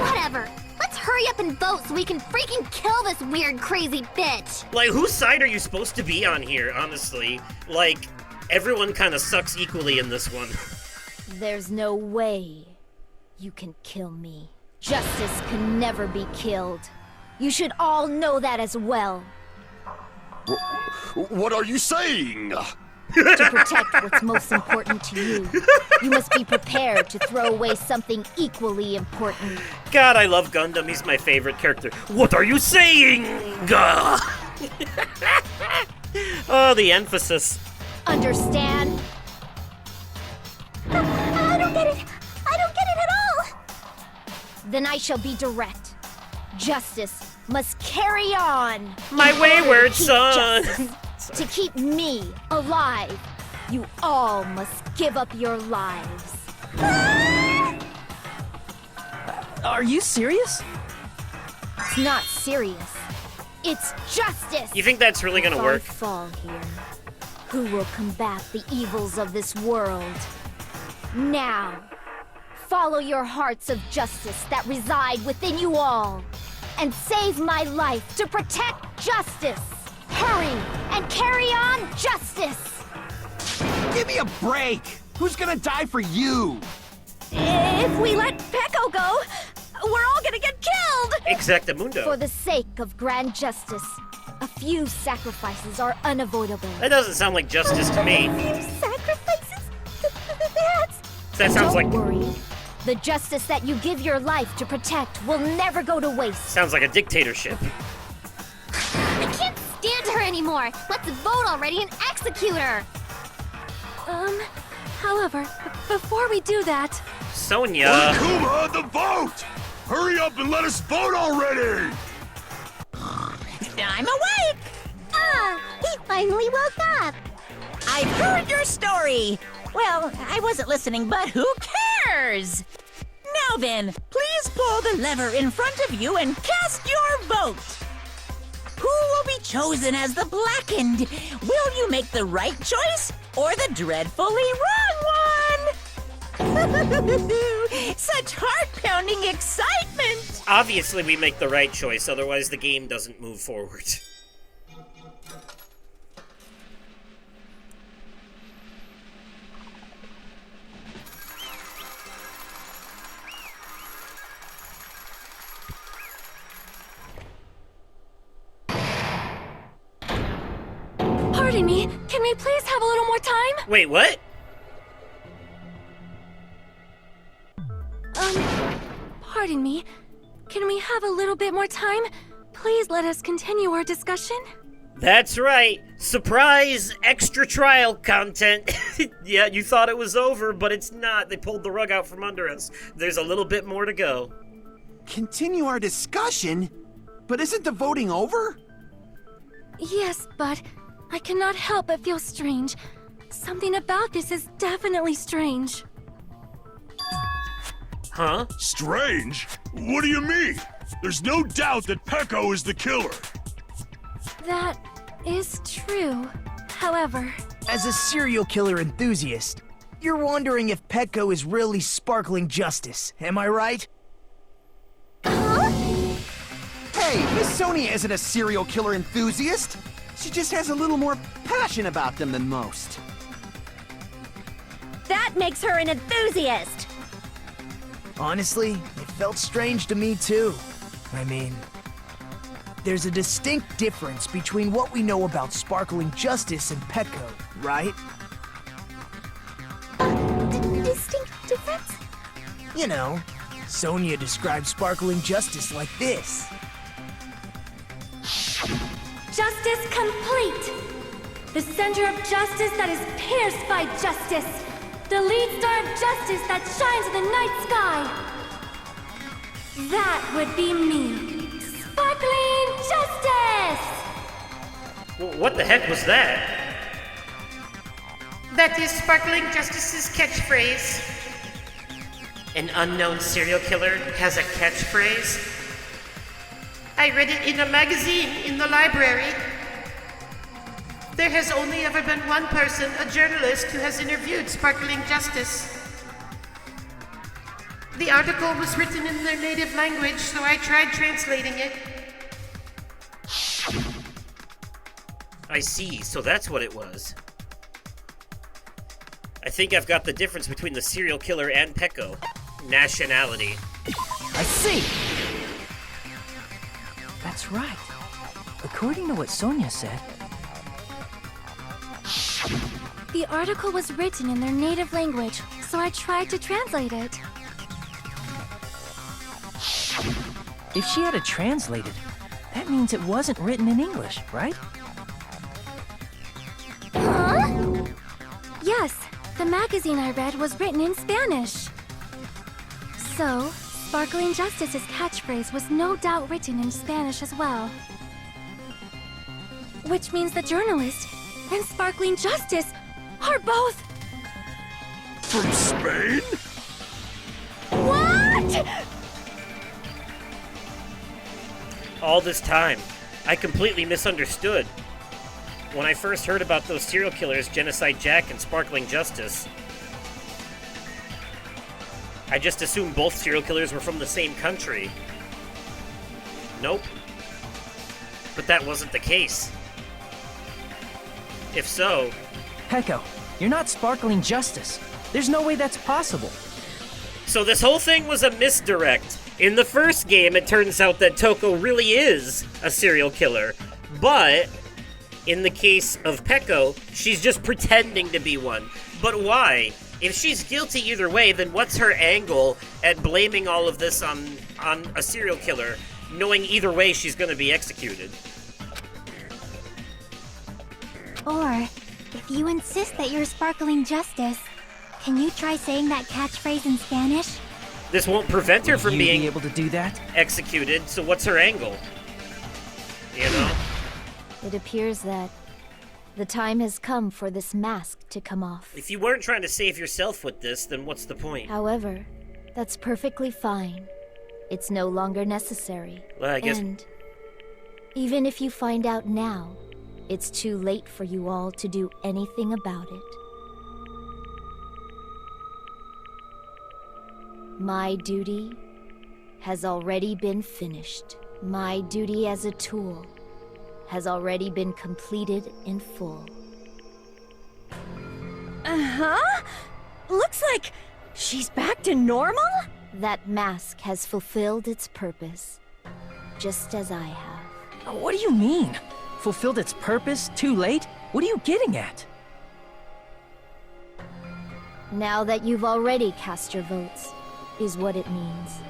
Whatever. Let's hurry up and vote so we can freaking kill this weird, crazy bitch. Like, whose side are you supposed to be on here, honestly? Like, everyone kind of sucks equally in this one. There's no way you can kill me. Justice can never be killed. You should all know that as well. What are you saying? To protect what's most important to you, you must be prepared to throw away something equally important. God, I love Gundam. He's my favorite character. What are you saying? Oh, the emphasis. Understand? I don't get it. I don't get it at all. Then I shall be direct. Justice must carry on. My In order wayward to keep son. justice. To keep me alive, you all must give up your lives. Are you serious? It's not serious. It's justice. You think that's really gonna work? If I fall here, who will combat the evils of this world? Now, follow your hearts of justice that reside within you all, and save my life to protect justice. Hurry and carry on justice. Give me a break! Who's gonna die for you? If we let Peko go, we're all gonna get killed! Exactamundo. For the sake of grand justice, a few sacrifices are unavoidable. That doesn't sound like justice to me. Sacrifices? That sounds like... Don't worry. The justice that you give your life to protect will never go to waste. Sounds like a dictatorship. I can't stand her anymore. Let's vote already and execute her. However, before we do that... Sonia... Kuma, the vote! Hurry up and let us vote already! I'm awake! Ah, he finally woke up. I've heard your story! Well, I wasn't listening, but who cares? Now then, please pull the lever in front of you and cast your vote! Who will be chosen as the Blackened? Will you make the right choice or the dreadfully wrong one? Such heart-pounding excitement! Obviously we make the right choice, otherwise the game doesn't move forward. me, can we please have a little more time? Wait, what? Pardon me. Can we have a little bit more time? Please let us continue our discussion. That's right. Surprise extra trial content. Yeah, you thought it was over, but it's not. They pulled the rug out from under us. There's a little bit more to go. Continue our discussion? But isn't the voting over? Yes, but I cannot help but feel strange. Something about this is definitely strange. Huh? Strange? What do you mean? There's no doubt that Pecco is the killer. That is true. However, As a serial killer enthusiast, you're wondering if Pecco is really sparkling justice, am I right? Hey, Miss Sonia isn't a serial killer enthusiast. She just has a little more passion about them than most. That makes her an enthusiast! Honestly, it felt strange to me too. I mean, there's a distinct difference between what we know about sparkling justice and Pecco, right? distinct difference? You know, Sonia describes sparkling justice like this. Justice complete! The center of justice that is pierced by justice! The lead star of justice that shines in the night sky! That would be me! Sparkling Justice! What the heck was that? That is Sparkling Justice's catchphrase. An unknown serial killer has a catchphrase? I read it in a magazine in the library. There has only ever been one person, a journalist, who has interviewed Sparkling Justice. The article was written in their native language, so I tried translating it. I see, so that's what it was. I think I've got the difference between the serial killer and Pecco. Nationality. I see! That's right. According to what Sonia said, The article was written in their native language, so I tried to translate it. if she had it translated, that means it wasn't written in English, right? Huh? Yes, the magazine I read was written in Spanish. So, Sparkling Justice's catchphrase was no doubt written in Spanish as well. Which means the journalist and Sparkling Justice are both... From Spain? What?! All this time, I completely misunderstood. When I first heard about those serial killers, Genocide Jack and Sparkling Justice, I just assumed both serial killers were from the same country. Nope. But that wasn't the case. If so... Pecco, you're not Sparkling Justice. There's no way that's possible. So this whole thing was a misdirect. In the first game, it turns out that Toko really is a serial killer. But, in the case of Pecco, she's just pretending to be one. But why? If she's guilty either way, then what's her angle at blaming all of this on a serial killer, knowing either way she's gonna be executed? Or, if you insist that you're Sparkling Justice, can you try saying that catchphrase in Spanish? This won't prevent her from Would you being be able to do that? executed, so what's her angle? You know? It appears that the time has come for this mask to come off. If you weren't trying to save yourself with this, then what's the point? However, that's perfectly fine. It's no longer necessary. Well, I guess... And even if you find out now, it's too late for you all to do anything about it. My duty has already been finished. My duty as a tool has already been completed in full. Uh-huh? Looks like she's back to normal? That mask has fulfilled its purpose, just as I have. What do you mean? Fulfilled its purpose too late? What are you getting at? Now that you've already cast your votes, is what it means.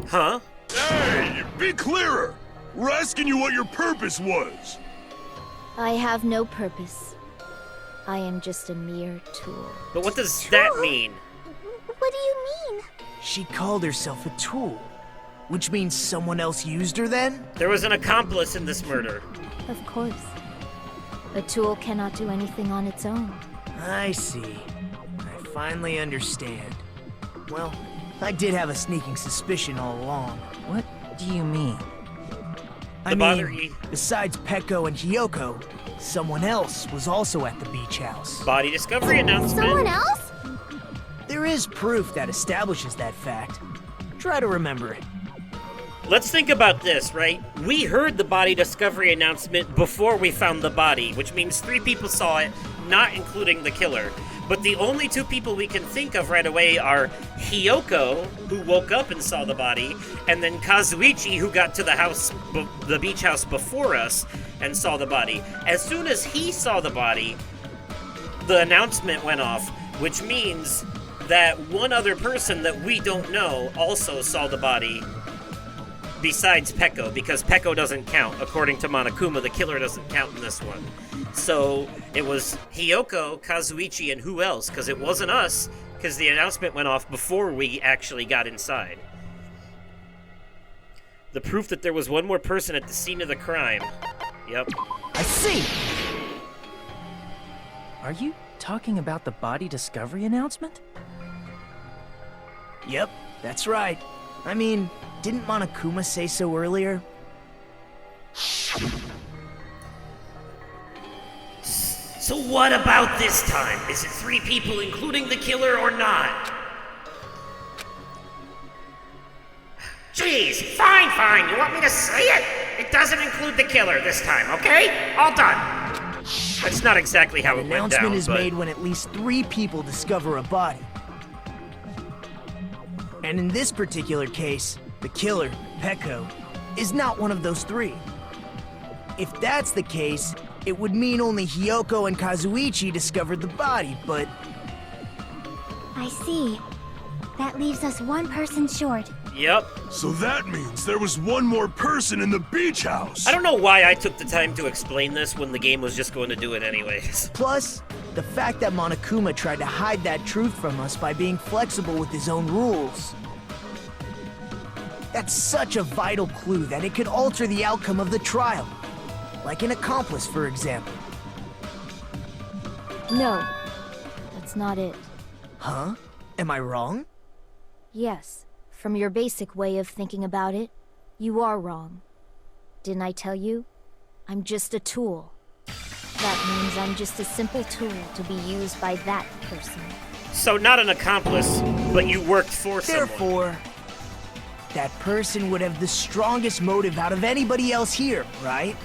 Huh? Hey, be clearer! We're asking you what your purpose was. I have no purpose. I am just a mere tool. But what does that mean? What do you mean? She called herself a tool. Which means someone else used her then? There was an accomplice in this murder. Of course. A tool cannot do anything on its own. I see. I finally understand. Well, I did have a sneaking suspicion all along. What do you mean? I mean, besides Peko and Hiyoko, someone else was also at the beach house. Body discovery announcement. Someone else? There is proof that establishes that fact. Try to remember it. Let's think about this, right? We heard the body discovery announcement before we found the body, which means 3 people saw it, not including the killer. But the only 2 people we can think of right away are Hiyoko, who woke up and saw the body, and then Kazuichi, who got to the house, the beach house before us and saw the body. As soon as he saw the body, the announcement went off, which means that one other person that we don't know also saw the body besides Peko, because Peko doesn't count. According to Monokuma, the killer doesn't count in this one. So it was Hiyoko, Kazuichi, and who else? Because it wasn't us, because the announcement went off before we actually got inside. The proof that there was one more person at the scene of the crime. Yep. I see! Are you talking about the body discovery announcement? Yep, that's right. I mean, didn't Monokuma say so earlier? So what about this time? Is it 3 people including the killer or not? Jeez, fine. You want me to say it? It doesn't include the killer this time, okay? All done. That's not exactly how it went down, Announcement is but... made when at least 3 people discover a body. And in this particular case, the killer, Peko, is not one of those 3. If that's the case, it would mean only Hiyoko and Kazuichi discovered the body, but... I see. That leaves us 1 person short. Yep. So that means there was one more person in the beach house. I don't know why I took the time to explain this when the game was just going to do it anyways. Plus, the fact that Monokuma tried to hide that truth from us by being flexible with his own rules. That's such a vital clue that it could alter the outcome of the trial. Like an accomplice, for example. No, that's not it. Huh? Am I wrong? Yes, from your basic way of thinking about it, you are wrong. Didn't I tell you? I'm just a tool. That means I'm just a simple tool to be used by that person. So not an accomplice, but you worked for someone. Therefore, that person would have the strongest motive out of anybody else here, right?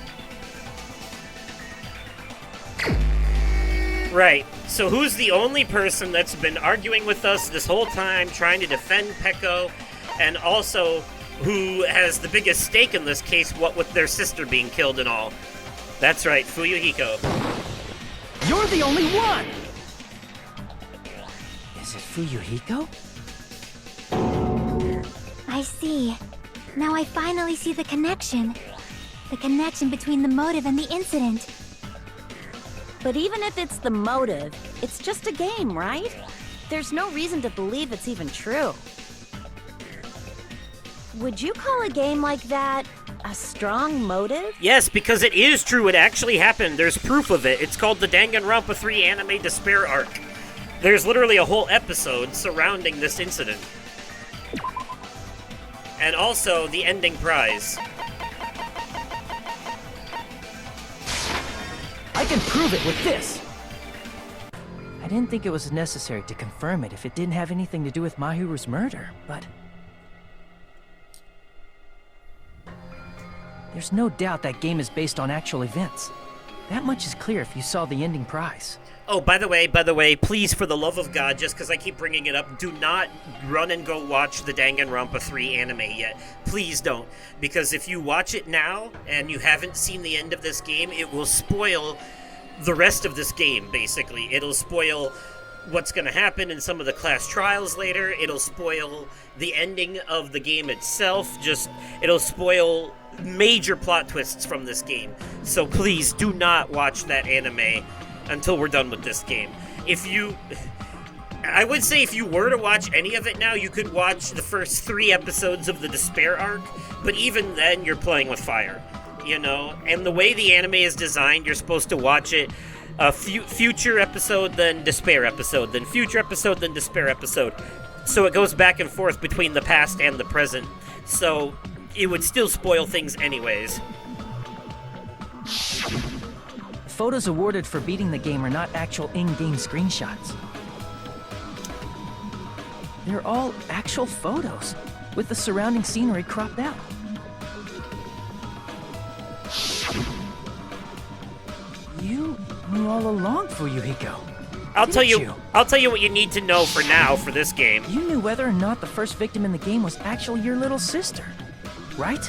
Right. So who's the only person that's been arguing with us this whole time, trying to defend Peko, and also who has the biggest stake in this case, what with their sister being killed and all? That's right, Fuyuhiko. You're the only one! Is it Fuyuhiko? I see. Now I finally see the connection. The connection between the motive and the incident. But even if it's the motive, it's just a game, right? There's no reason to believe it's even true. Would you call a game like that a strong motive? Yes, because it is true. It actually happened. There's proof of it. It's called the Danganronpa 3 Anime Despair Arc. There's literally a whole episode surrounding this incident. And also the ending prize. I can prove it with this! I didn't think it was necessary to confirm it if it didn't have anything to do with Mahiru's murder, but... There's no doubt that game is based on actual events. That much is clear if you saw the ending prize. Oh, by the way, please, for the love of God, just because I keep bringing it up, do not run and go watch the Danganronpa 3 anime yet. Please don't. Because if you watch it now, and you haven't seen the end of this game, it will spoil the rest of this game, basically. It'll spoil what's going to happen in some of the class trials later. It'll spoil the ending of the game itself. It'll spoil major plot twists from this game. So please, do not watch that anime until we're done with this game. I would say if you were to watch any of it now, you could watch the first 3 episodes of the Despair arc, but even then, you're playing with fire, you know? And the way the anime is designed, you're supposed to watch it a future episode, then Despair episode, then future episode, then Despair episode. So it goes back and forth between the past and the present. So it would still spoil things anyways. Photos awarded for beating the game are not actual in-game screenshots. They're all actual photos, with the surrounding scenery cropped out. You knew all along, Fuyuhiko. I'll tell you what you need to know for now for this game. You knew whether or not the first victim in the game was actually your little sister, right?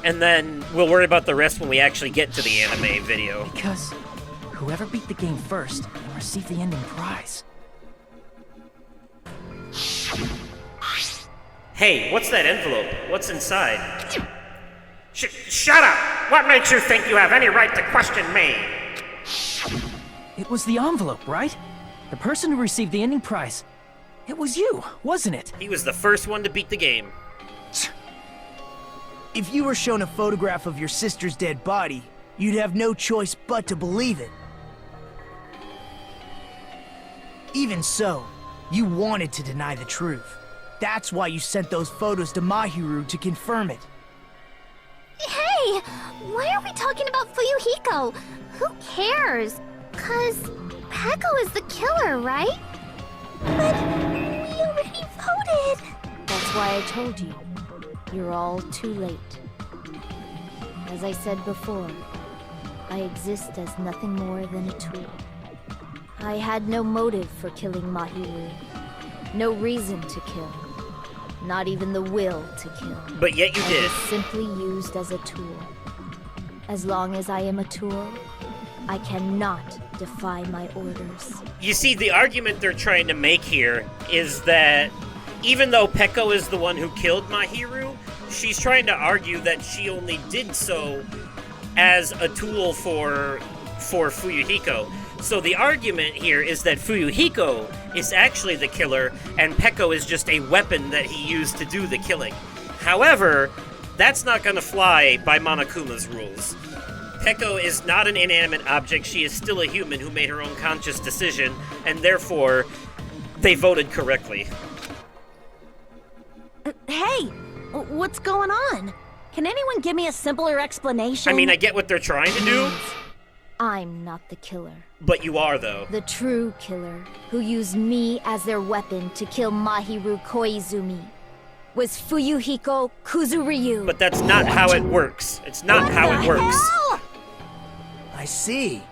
And then we'll worry about the rest when we actually get to the anime video. Because whoever beat the game first will receive the ending prize. Hey, what's that envelope? What's inside? Shut up! What makes you think you have any right to question me? It was the envelope, right? The person who received the ending prize. It was you, wasn't it? He was the first one to beat the game. If you were shown a photograph of your sister's dead body, you'd have no choice but to believe it. Even so, you wanted to deny the truth. That's why you sent those photos to Mahiru to confirm it. Hey! Why are we talking about Fuyuhiko? Who cares? 'Cause Peko is the killer, right? But we already voted! That's why I told you. You're all too late. As I said before, I exist as nothing more than a tool. I had no motive for killing Mahiru. No reason to kill. Not even the will to kill. But yet you did. I was simply used as a tool. As long as I am a tool, I cannot defy my orders. You see, the argument they're trying to make here is that even though Peko is the one who killed Mahiru, she's trying to argue that she only did so as a tool for Fuyuhiko. So the argument here is that Fuyuhiko is actually the killer, and Peko is just a weapon that he used to do the killing. However, that's not going to fly by Monokuma's rules. Peko is not an inanimate object. She is still a human who made her own conscious decision, and therefore, they voted correctly. Hey! What's going on? Can anyone give me a simpler explanation? I mean, I get what they're trying to do. I'm not the killer. But you are, though. The true killer, who used me as their weapon to kill Mahiru Koizumi, was Fuyuhiko Kuzuryu. But that's not how it works. It's not how it works. Hell? I see.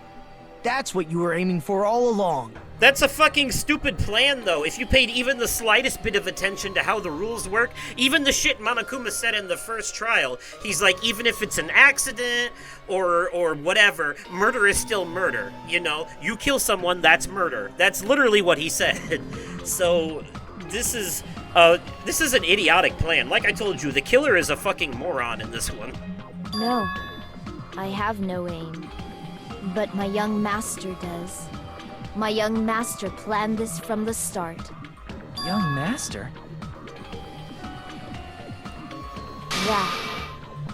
That's what you were aiming for all along. That's a fucking stupid plan, though. If you paid even the slightest bit of attention to how the rules work, even the shit Monokuma said in the first trial, he's like, even if it's an accident or whatever, murder is still murder, you know? You kill someone, that's murder. That's literally what he said. So, this is an idiotic plan. Like I told you, the killer is a fucking moron in this one. No, I have no aim. But my young master does. My young master planned this from the start. Young master? That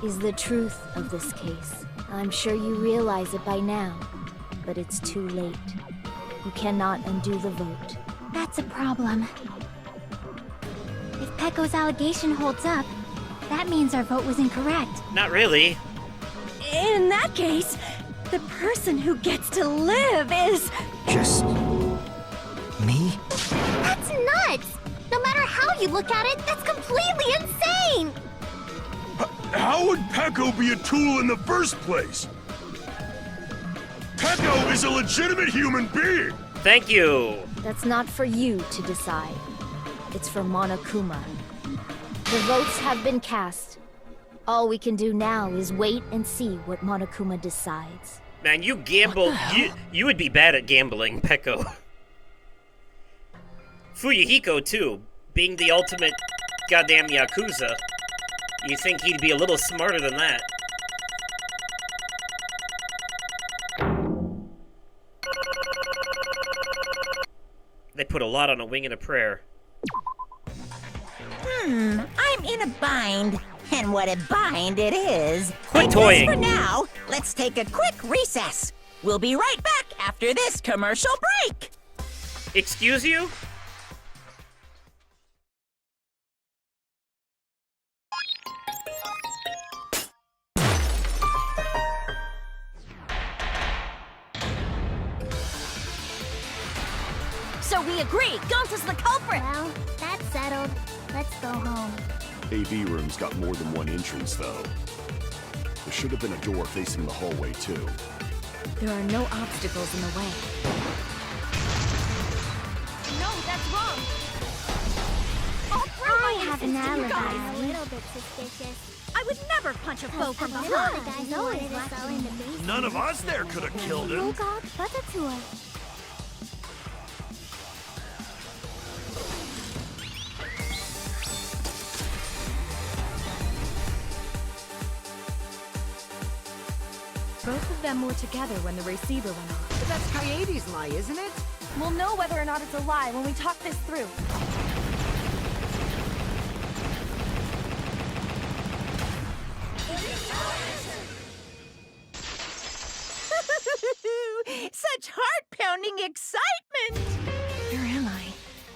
is the truth of this case. I'm sure you realize it by now, but it's too late. You cannot undo the vote. That's a problem. If Peko's allegation holds up, that means our vote was incorrect. Not really. In that case, the person who gets to live is... Just... me? That's nuts! No matter how you look at it, that's completely insane! How would Peko be a tool in the first place? Peko is a legitimate human being! Thank you! That's not for you to decide. It's for Monokuma. The votes have been cast. All we can do now is wait and see what Monokuma decides. Man, you gamble. You would be bad at gambling, Peko. Fuyuhiko, too. Being the ultimate goddamn Yakuza. You think he'd be a little smarter than that. They put a lot on a wing and a prayer. I'm in a bind. And what a bind it is. Quit I toying. guess for now, let's take a quick recess. We'll be right back after this commercial break. Excuse you? So we agree, Gonta's the culprit! Well, that's settled. Let's go home. AV room's got more than one entrance, though. There should have been a door facing the hallway, too. There are no obstacles in the way. No, that's wrong! I have an alibi. A little bit suspicious. I would never punch a foe from The behind! guys always all in the basement. None of us there could have killed him. God, what's it to us? Both of them were together when the receiver went off. But that's Coyote's lie, isn't it? We'll know whether or not it's a lie when we talk this through. Such heart-pounding excitement! Where am I?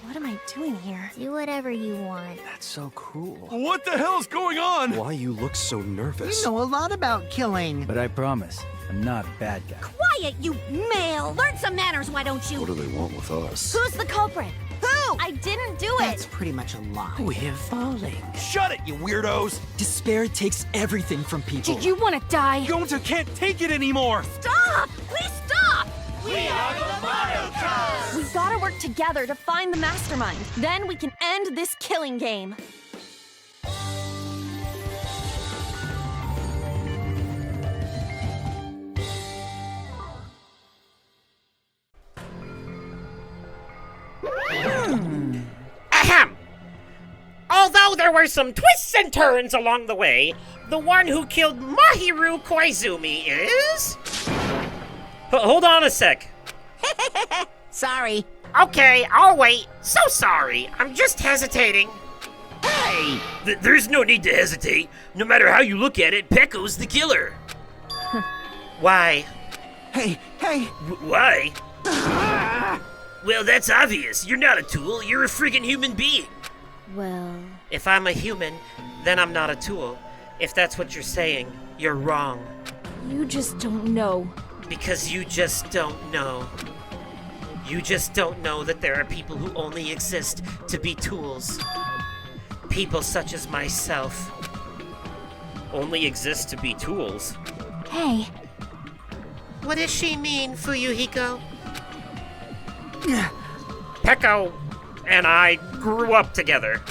What am I doing here? Do whatever you want. That's so cool. What the hell's going on? Why you look so nervous? You know a lot about killing. But I promise, I'm not a bad guy. Quiet, you male! Learn some manners, why don't you? What do they want with us? Who's the culprit? Who? I didn't do That's it! pretty much a lie. We're falling. Shut it, you weirdos! Despair takes everything from people. Did you want to die? Gonta can't take it anymore! Stop! Please stop! We are the Monokuma! We gotta work together to find the mastermind. Then we can end this killing game. Ahem! Although there were some twists and turns along the way, the one who killed Mahiru Koizumi is... Hold on a sec. Sorry. Okay, I'll wait. So sorry. I'm just hesitating. Hey! There's no need to hesitate. No matter how you look at it, Peko's the killer. Why? Hey! Why? Well, that's obvious. You're not a tool. You're a friggin' human being. Well, If I'm a human, then I'm not a tool. If that's what you're saying, you're wrong. you just don't know. Because you just don't know. You just don't know that there are people who only exist to be tools. People such as myself. Only exist to be tools? Hey, What does she mean, Fuyuhiko? Peko and I grew up together.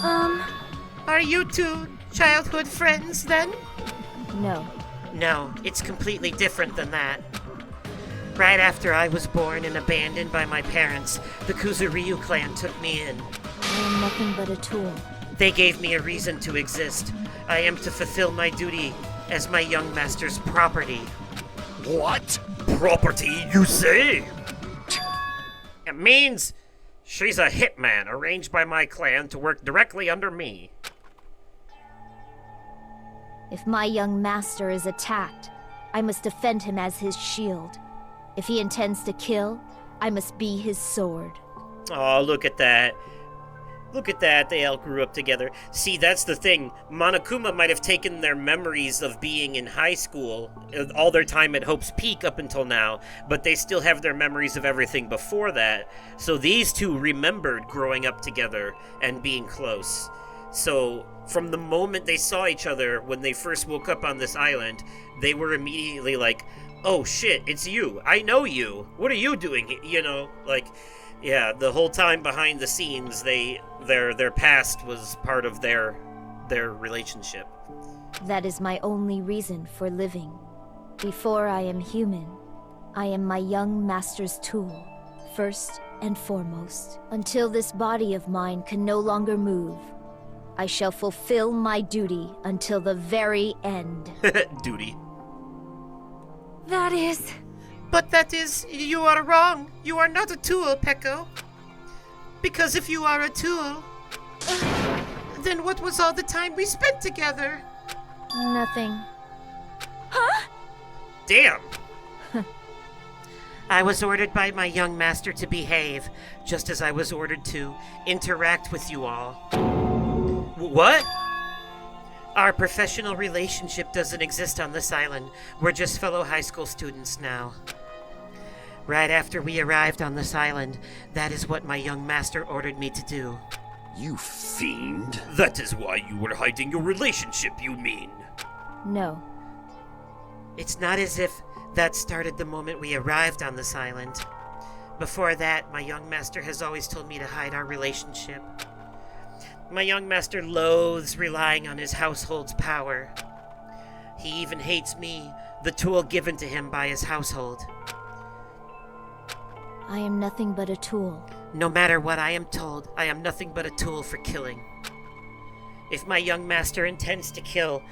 Are you two childhood friends then? No. No, it's completely different than that. Right after I was born and abandoned by my parents, the Kuzuryu clan took me in. I am nothing but a tool. They gave me a reason to exist. I am to fulfill my duty as my young master's property. What? Property, you say? It means she's a hitman arranged by my clan to work directly under me. If my young master is attacked, I must defend him as his shield. If he intends to kill, I must be his sword. Oh, look at that. Look at that, they all grew up together. See, that's the thing. Monokuma might have taken their memories of being in high school, all their time at Hope's Peak up until now, but they still have their memories of everything before that. So these two remembered growing up together and being close. So from the moment they saw each other when they first woke up on this island, they were immediately like, oh shit, it's you. I know you. What are you doing? You know, like, yeah, the whole time behind the scenes, their past was part of their relationship. That is my only reason for living. Before I am human, I am my young master's tool, first and foremost. Until this body of mine can no longer move, I shall fulfill my duty until the very end. Duty. That is... But that is, you are wrong. You are not a tool, Peko. Because if you are a tool, then what was all the time we spent together? Nothing. Huh? Damn. I was ordered by my young master to behave, just as I was ordered to interact with you all. What? Our professional relationship doesn't exist on this island. We're just fellow high school students now. Right after we arrived on this island, that is what my young master ordered me to do. You fiend. That is why you were hiding your relationship, you mean? No. It's not as if that started the moment we arrived on this island. Before that, my young master has always told me to hide our relationship. My young master loathes relying on his household's power. He even hates me, the tool given to him by his household. I am nothing but a tool. No matter what I am told, I am nothing but a tool for killing. If my young master intends to kill,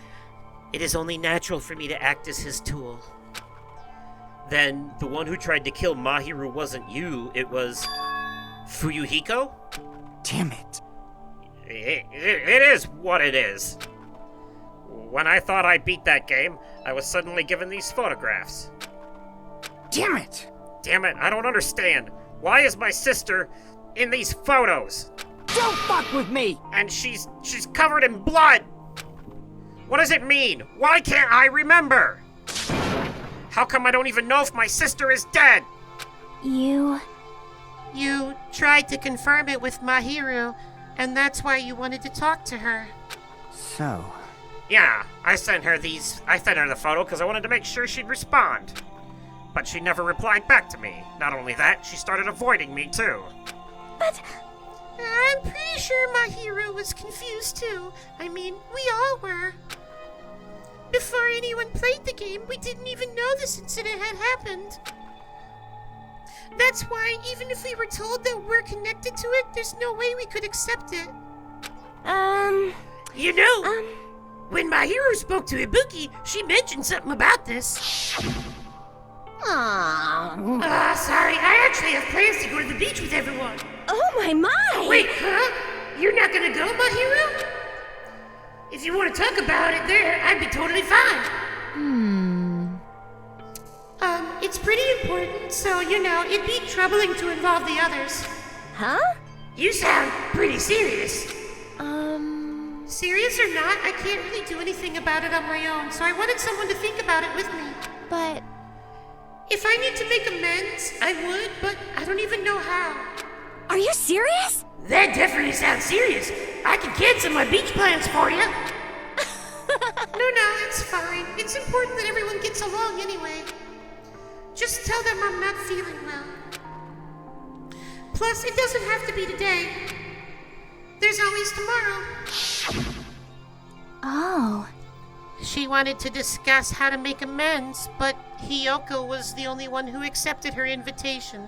it is only natural for me to act as his tool. Then the one who tried to kill Mahiru wasn't you, it was Fuyuhiko? Damn it. It is what it is. When I thought I beat that game, I was suddenly given these photographs. Damn it. Damn it, I don't understand. Why is my sister in these photos? Don't fuck with me! And she's covered in blood! What does it mean? Why can't I remember? How come I don't even know if my sister is dead? You tried to confirm it with Mahiru, and that's why you wanted to talk to her. So... Yeah, I sent her the photo because I wanted to make sure she'd respond. But she never replied back to me. Not only that, she started avoiding me too. But... I'm pretty sure Mahiru was confused too. I mean, we all were. Before anyone played the game, we didn't even know this incident had happened. That's why, even if we were told that we're connected to it, there's no way we could accept it. You know, when Mahiru spoke to Ibuki, she mentioned something about this. Sorry, I actually have plans to go to the beach with everyone. Oh my! Wait, huh? You're not gonna go, Mahiru? If you want to talk about it there, I'd be totally fine. It's pretty important, so, you know, it'd be troubling to involve the others. Huh? You sound pretty serious. Serious or not, I can't really do anything about it on my own, so I wanted someone to think about it with me. But... If I need to make amends, I would, but I don't even know how. Are you serious? That definitely sounds serious. I can cancel my beach plans for you. No, it's fine. It's important that everyone gets along anyway. Just tell them I'm not feeling well. Plus, it doesn't have to be today. There's always tomorrow. Oh. She wanted to discuss how to make amends, but Hiyoko was the only one who accepted her invitation.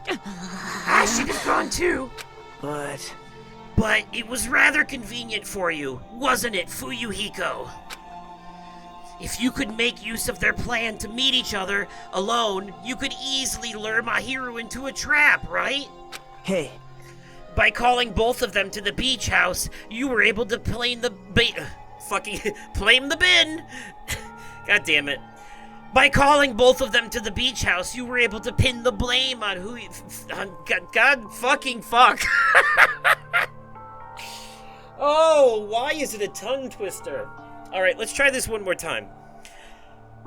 I should have gone too. But it was rather convenient for you, wasn't it, Fuyuhiko? If you could make use of their plan to meet each other alone, you could easily lure Mahiru into a trap, right? hey, By calling both of them to the beach house, you were able to plane the blame the bin. God damn it. By calling both of them to the beach house, you were able to pin the blame on who God fucking fuck. Oh, why is it a tongue twister? Alright, let's try this one more time.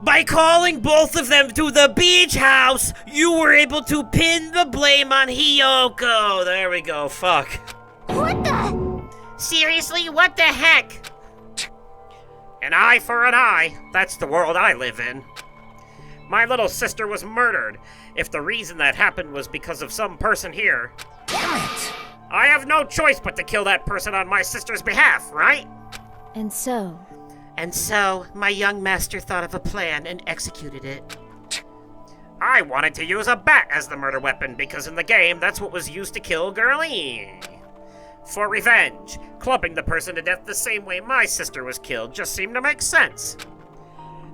By calling both of them to the beach house, you were able to pin the blame on Hiyoko. There we go, fuck. What the? Seriously, what the heck? An eye for an eye. That's the world I live in. My little sister was murdered. If the reason that happened was because of some person here, Damn it! I have no choice but to kill that person on my sister's behalf, right? And so, my young master thought of a plan and executed it. I wanted to use a bat as the murder weapon because in the game, that's what was used to kill Girlie. For revenge, clubbing the person to death the same way my sister was killed just seemed to make sense.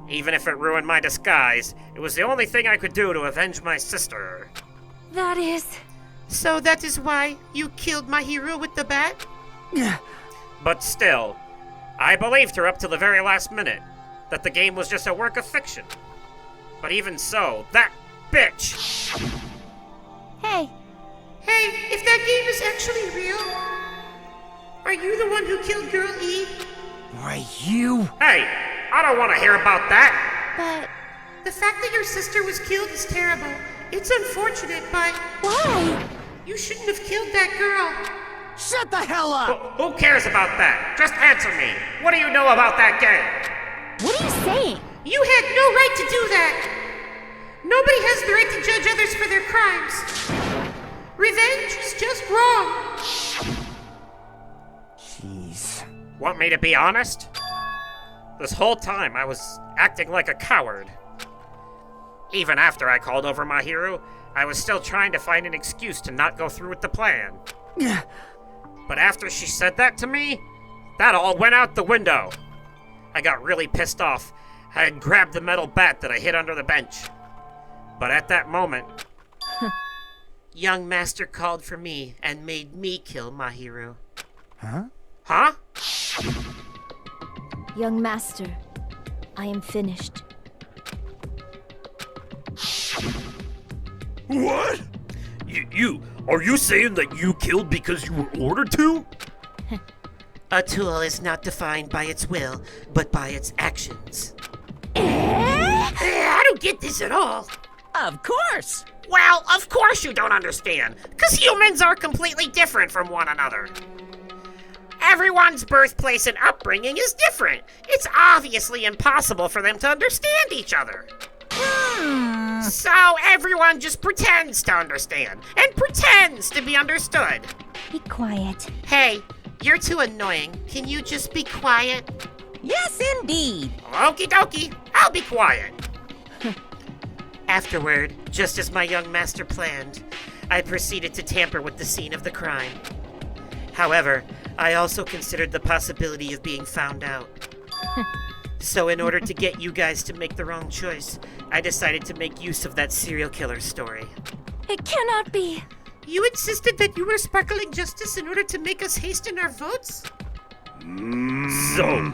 Even if it ruined my disguise, it was the only thing I could do to avenge my sister. That is... So that is why you killed my hero with the bat? But still, I believed her up to the very last minute, that the game was just a work of fiction. But even so, that bitch! Hey, If that game is actually real, are you the one who killed Girl E? Why, you... Hey, I don't want to hear about that! but The fact that your sister was killed is terrible. It's unfortunate, but why? you shouldn't have killed that girl. Shut the hell up! Who cares about that? Just answer me. What do you know about that game? What are you saying? You had no right to do that. Nobody has the right to judge others for their crimes. Revenge is just wrong. Jeez. Want me to be honest? This whole time I was acting like a coward. Even after I called over my hero, I was still trying to find an excuse to not go through with the plan. But after she said that to me, that all went out the window. I got really pissed off. I had grabbed the metal bat that I hid under the bench. But at that moment, Young master called for me and made me kill Mahiru. huh? young master, I am finished. What? Are you saying that you killed because you were ordered to? A tool is not defined by its will, but by its actions. I don't get this at all. Of course! Well, of course you don't understand, because humans are completely different from one another. Everyone's birthplace and upbringing is different. It's obviously impossible for them to understand each other. So everyone just pretends to understand, and pretends to be understood. Be quiet. Hey, you're too annoying. Can you just be quiet? Yes, indeed. Okie dokie, I'll be quiet. Afterward, just as my young master planned, I proceeded to tamper with the scene of the crime. However, I also considered the possibility of being found out. So in order to get you guys to make the wrong choice, I decided to make use of that serial killer story. It cannot be. You insisted that you were sparkling justice in order to make us hasten our votes? So,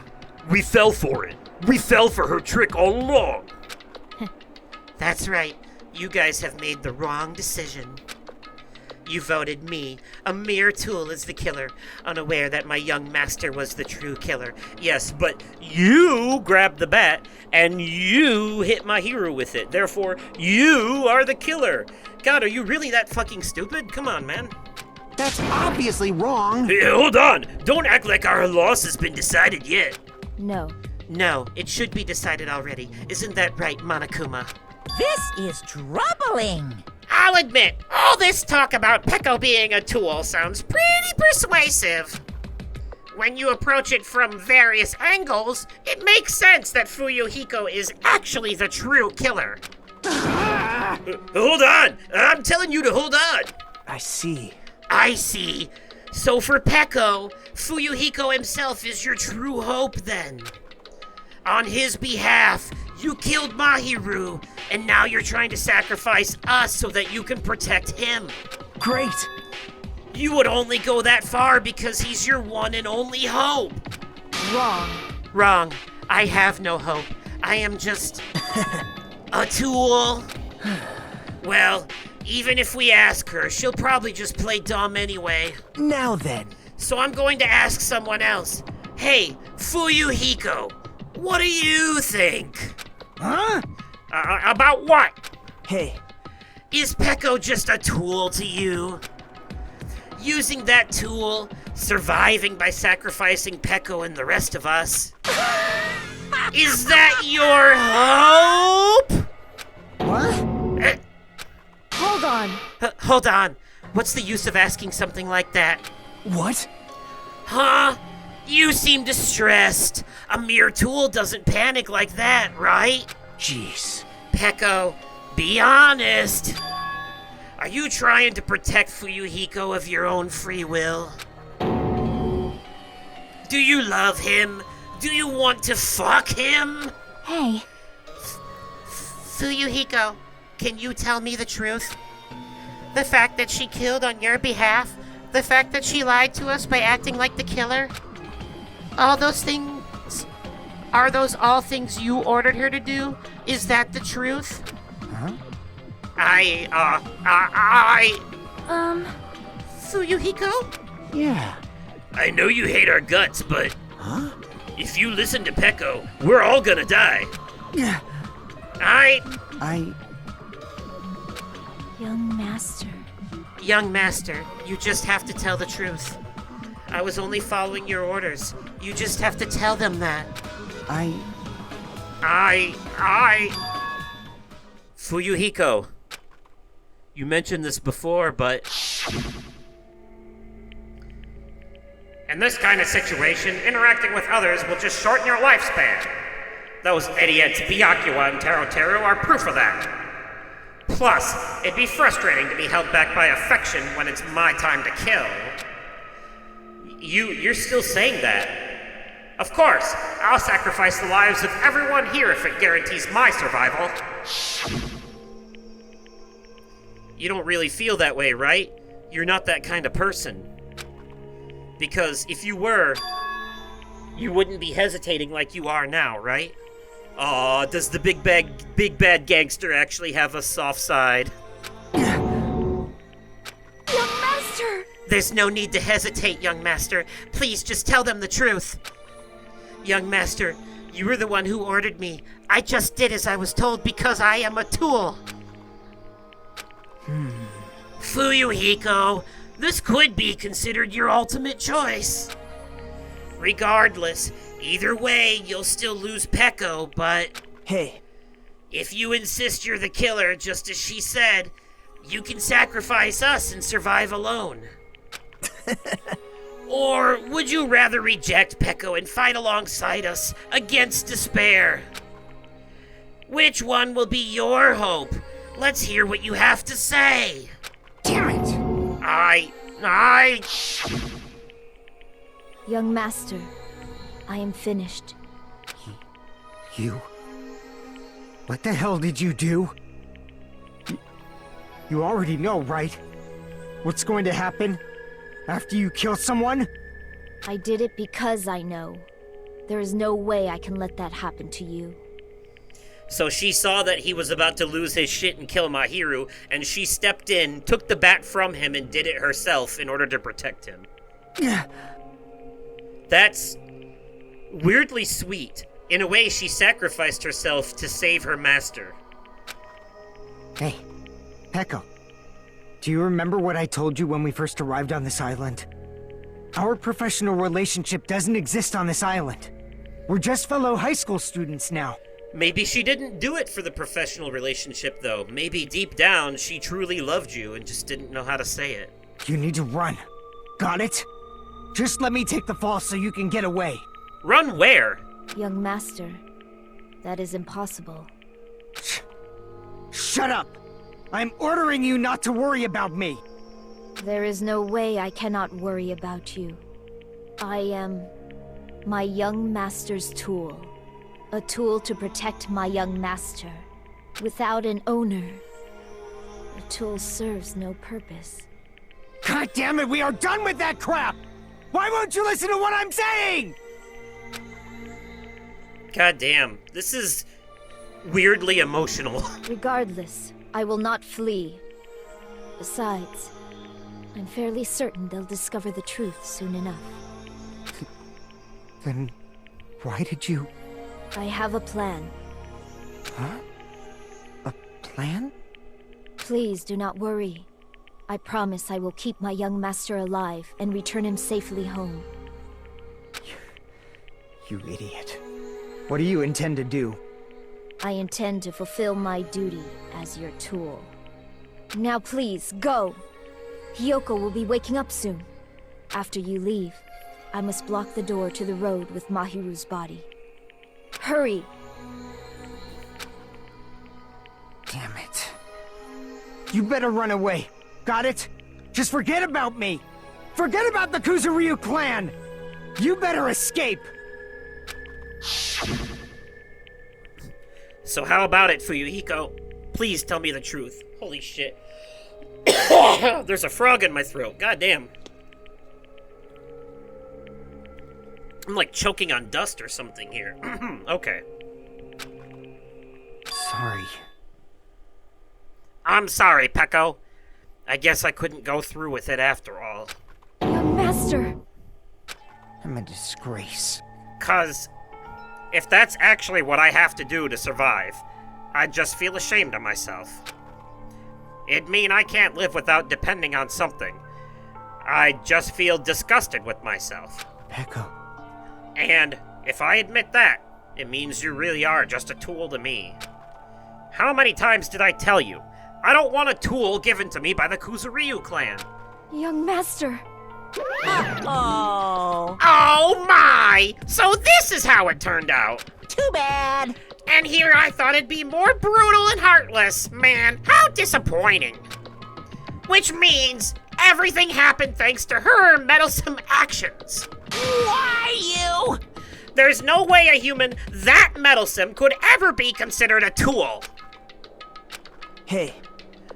we fell for it. We fell for her trick all along. That's right. You guys have made the wrong decision. You voted me, a mere tool, as the killer, unaware that my young master was the true killer. Yes, but you grabbed the bat, and you hit my hero with it. Therefore, you are the killer. God, are you really that fucking stupid? Come on, man. That's obviously wrong. Hey, hold on. Don't act like our loss has been decided yet. No. No, it should be decided already. Isn't that right, Monokuma? This is troubling. I'll admit, all this talk about Peko being a tool sounds pretty persuasive. When you approach it from various angles, it makes sense that Fuyuhiko is actually the true killer. Hold on! I'm telling you to hold on! I see. I see. So for Peko, Fuyuhiko himself is your true hope then. On his behalf, you killed Mahiru, and now you're trying to sacrifice us so that you can protect him. Great. You would only go that far because he's your one and only hope. Wrong. Wrong. I have no hope. I am just a tool. Well, even if we ask her, she'll probably just play dumb anyway. Now then. So I'm going to ask someone else. Hey, Fuyuhiko, what do you think? Huh? About what? Hey, Is Peko just a tool to you? Using that tool, surviving by sacrificing Peko and the rest of us? Is that your hope? on. Hold on. What's the use of asking something like that? What? Huh? You seem distressed. A mere tool doesn't panic like that, right? Jeez. Peko, be honest. Are you trying to protect Fuyuhiko of your own free will? Do you love him? Do you want to fuck him? Hey, Fuyuhiko, can you tell me the truth? The fact that she killed on your behalf? The fact that she lied to us by acting like the killer? All those things... Are those all things you ordered her to do? Is that the truth? Huh? Fuyuhiko? Yeah. I know you hate our guts, but Huh? if you listen to Peko, we're all gonna die. Yeah. I... Young master. Young master, you just have to tell the truth. I was only following your orders. You just have to tell them that. Fuyuhiko, you mentioned this before, but In this kind of situation, interacting with others will just shorten your lifespan. Those idiots Byakuya and Teru are proof of that. Plus, it'd be frustrating to be held back by affection when it's my time to kill. You're still saying that? Of course, I'll sacrifice the lives of everyone here if it guarantees my survival. you don't really feel that way, right? You're not that kind of person. Because if you were, you wouldn't be hesitating like you are now, right? Aw, does the big bad gangster actually have a soft side? Young Master! There's no need to hesitate, young master. Please just tell them the truth. Young master, you were the one who ordered me. I just did as I was told because I am a tool. Fuyuhiko, this could be considered your ultimate choice. Regardless, either way, you'll still lose Peko, but... Hey. If you insist you're the killer, just as she said, you can sacrifice us and survive alone. Or would you rather reject Peko and fight alongside us against despair? Which one will be your hope? Let's hear what you have to say. Damn it! Young Master, I am finished. You? What the hell did you do? You already know, right? What's going to happen after you kill someone? I did it because I know. There is no way I can let that happen to you. So she saw that he was about to lose his shit and kill Mahiru, and she stepped in, took the bat from him, and did it herself in order to protect him. Yeah. That's weirdly sweet. In a way, she sacrificed herself to save her master. Hey, Peko. Do you remember what I told you when we first arrived on this island? Our professional relationship doesn't exist on this island. We're just fellow high school students now. Maybe she didn't do it for the professional relationship, though. Maybe deep down, she truly loved you and just didn't know how to say it. You need to run. Got it? Just let me take the fall so you can get away. Run where? Young Master, that is impossible. Shut up! I'm ordering you not to worry about me! There is no way I cannot worry about you. I am my young master's tool. A tool to protect my young master. Without an owner, the tool serves no purpose. God damn it, we are done with that crap! Why won't you listen to what I'm saying? God damn, this is weirdly emotional. Regardless, I will not flee. Besides, I'm fairly certain they'll discover the truth soon enough. Then why did you... I have a plan. Huh? A plan? Please do not worry. I promise I will keep my young master alive and return him safely home. You idiot. What do you intend to do? I intend to fulfill my duty as your tool. Now please, go. Hiyoko will be waking up soon. After you leave, I must block the door to the road with Mahiru's body. Hurry! Damn it. You better run away. Got it? Just forget about me. Forget about the Kuzuryu clan. You better escape. So how about it, Fuyuhiko? Please tell me the truth. Holy shit. There's a frog in my throat. God damn. I'm like choking on dust or something here. Okay. Sorry. I'm sorry, Peko. I guess I couldn't go through with it after all. Young master! I'm a disgrace. 'Cause if that's actually what I have to do to survive, I'd just feel ashamed of myself. It'd mean I can't live without depending on something. I'd just feel disgusted with myself. Peko. And if I admit that, it means you really are just a tool to me. How many times did I tell you? I don't want a tool given to me by the Kuzuryu clan. Young master! Oh. Oh my! So this is how it turned out. Too bad. And here I thought it'd be more brutal and heartless. Man, how disappointing. Which means everything happened thanks to her meddlesome actions. Why you? There's no way a human that meddlesome could ever be considered a tool. Hey.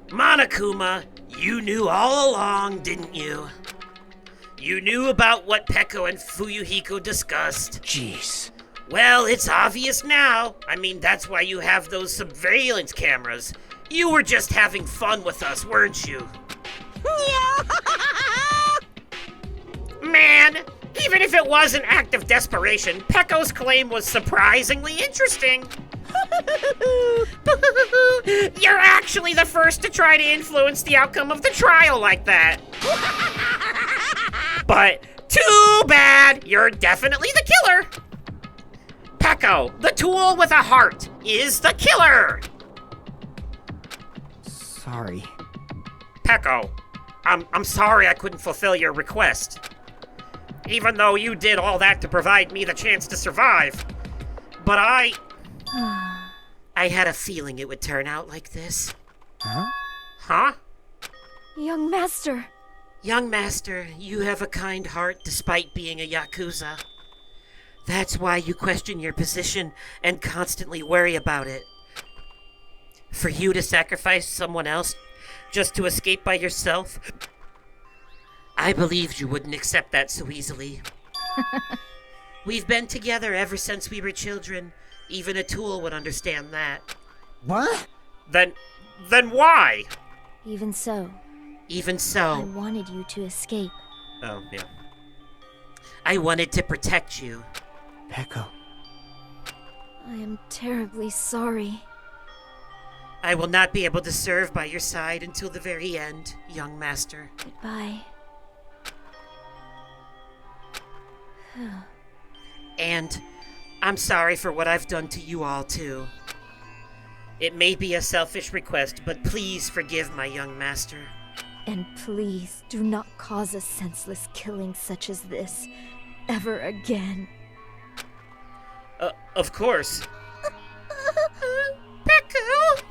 Monokuma, you knew all along, didn't you? You knew about what Peko and Fuyuhiko discussed. Jeez. Well, it's obvious now. I mean, that's why you have those surveillance cameras. You were just having fun with us, weren't you? Man, even if it was an act of desperation, Peko's claim was surprisingly interesting. You're actually the first to try to influence the outcome of the trial like that. But too bad, you're definitely the killer. Peko, the tool with a heart, is the killer. Sorry. Peko, I'm sorry I couldn't fulfill your request. Even though you did all that to provide me the chance to survive. But I had a feeling it would turn out like this. Huh? Huh? Young master! Young master, you have a kind heart despite being a Yakuza. That's why you question your position and constantly worry about it. For you to sacrifice someone else just to escape by yourself, I believed you wouldn't accept that so easily. We've been together ever since we were children. Even a tool would understand that. What? Then why? Even so. Even I so. wanted you to escape. Oh, yeah. I wanted to protect you. Peko. I am terribly sorry. I will not be able to serve by your side until the very end, young master. Goodbye. And I'm sorry for what I've done to you all, too. It may be a selfish request, but please forgive my young master. And please do not cause a senseless killing such as this ever again. Of course. Peko!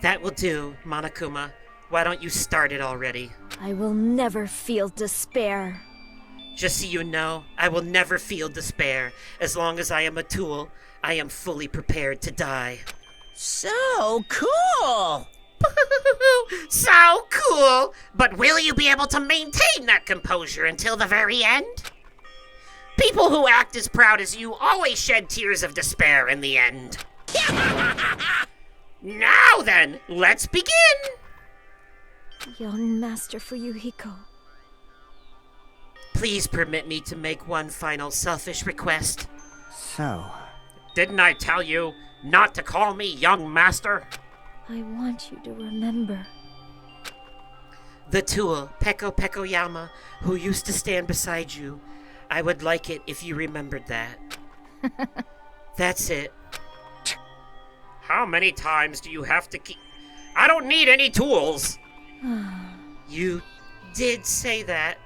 That will do, Monokuma. Why don't you start it already? I will never feel despair. Just so you know, I will never feel despair. As long as I am a tool, I am fully prepared to die. So cool! So cool! But will you be able to maintain that composure until the very end? People who act as proud as you always shed tears of despair in the end. Now then, let's begin! Young Master Fuyuhiko. Please permit me to make one final selfish request. So. Didn't I tell you not to call me young master? I want you to remember. The tool, Peko Pekoyama, who used to stand beside you. I would like it if you remembered that. That's it. How many times do you have to keep... I don't need any tools. You did say that.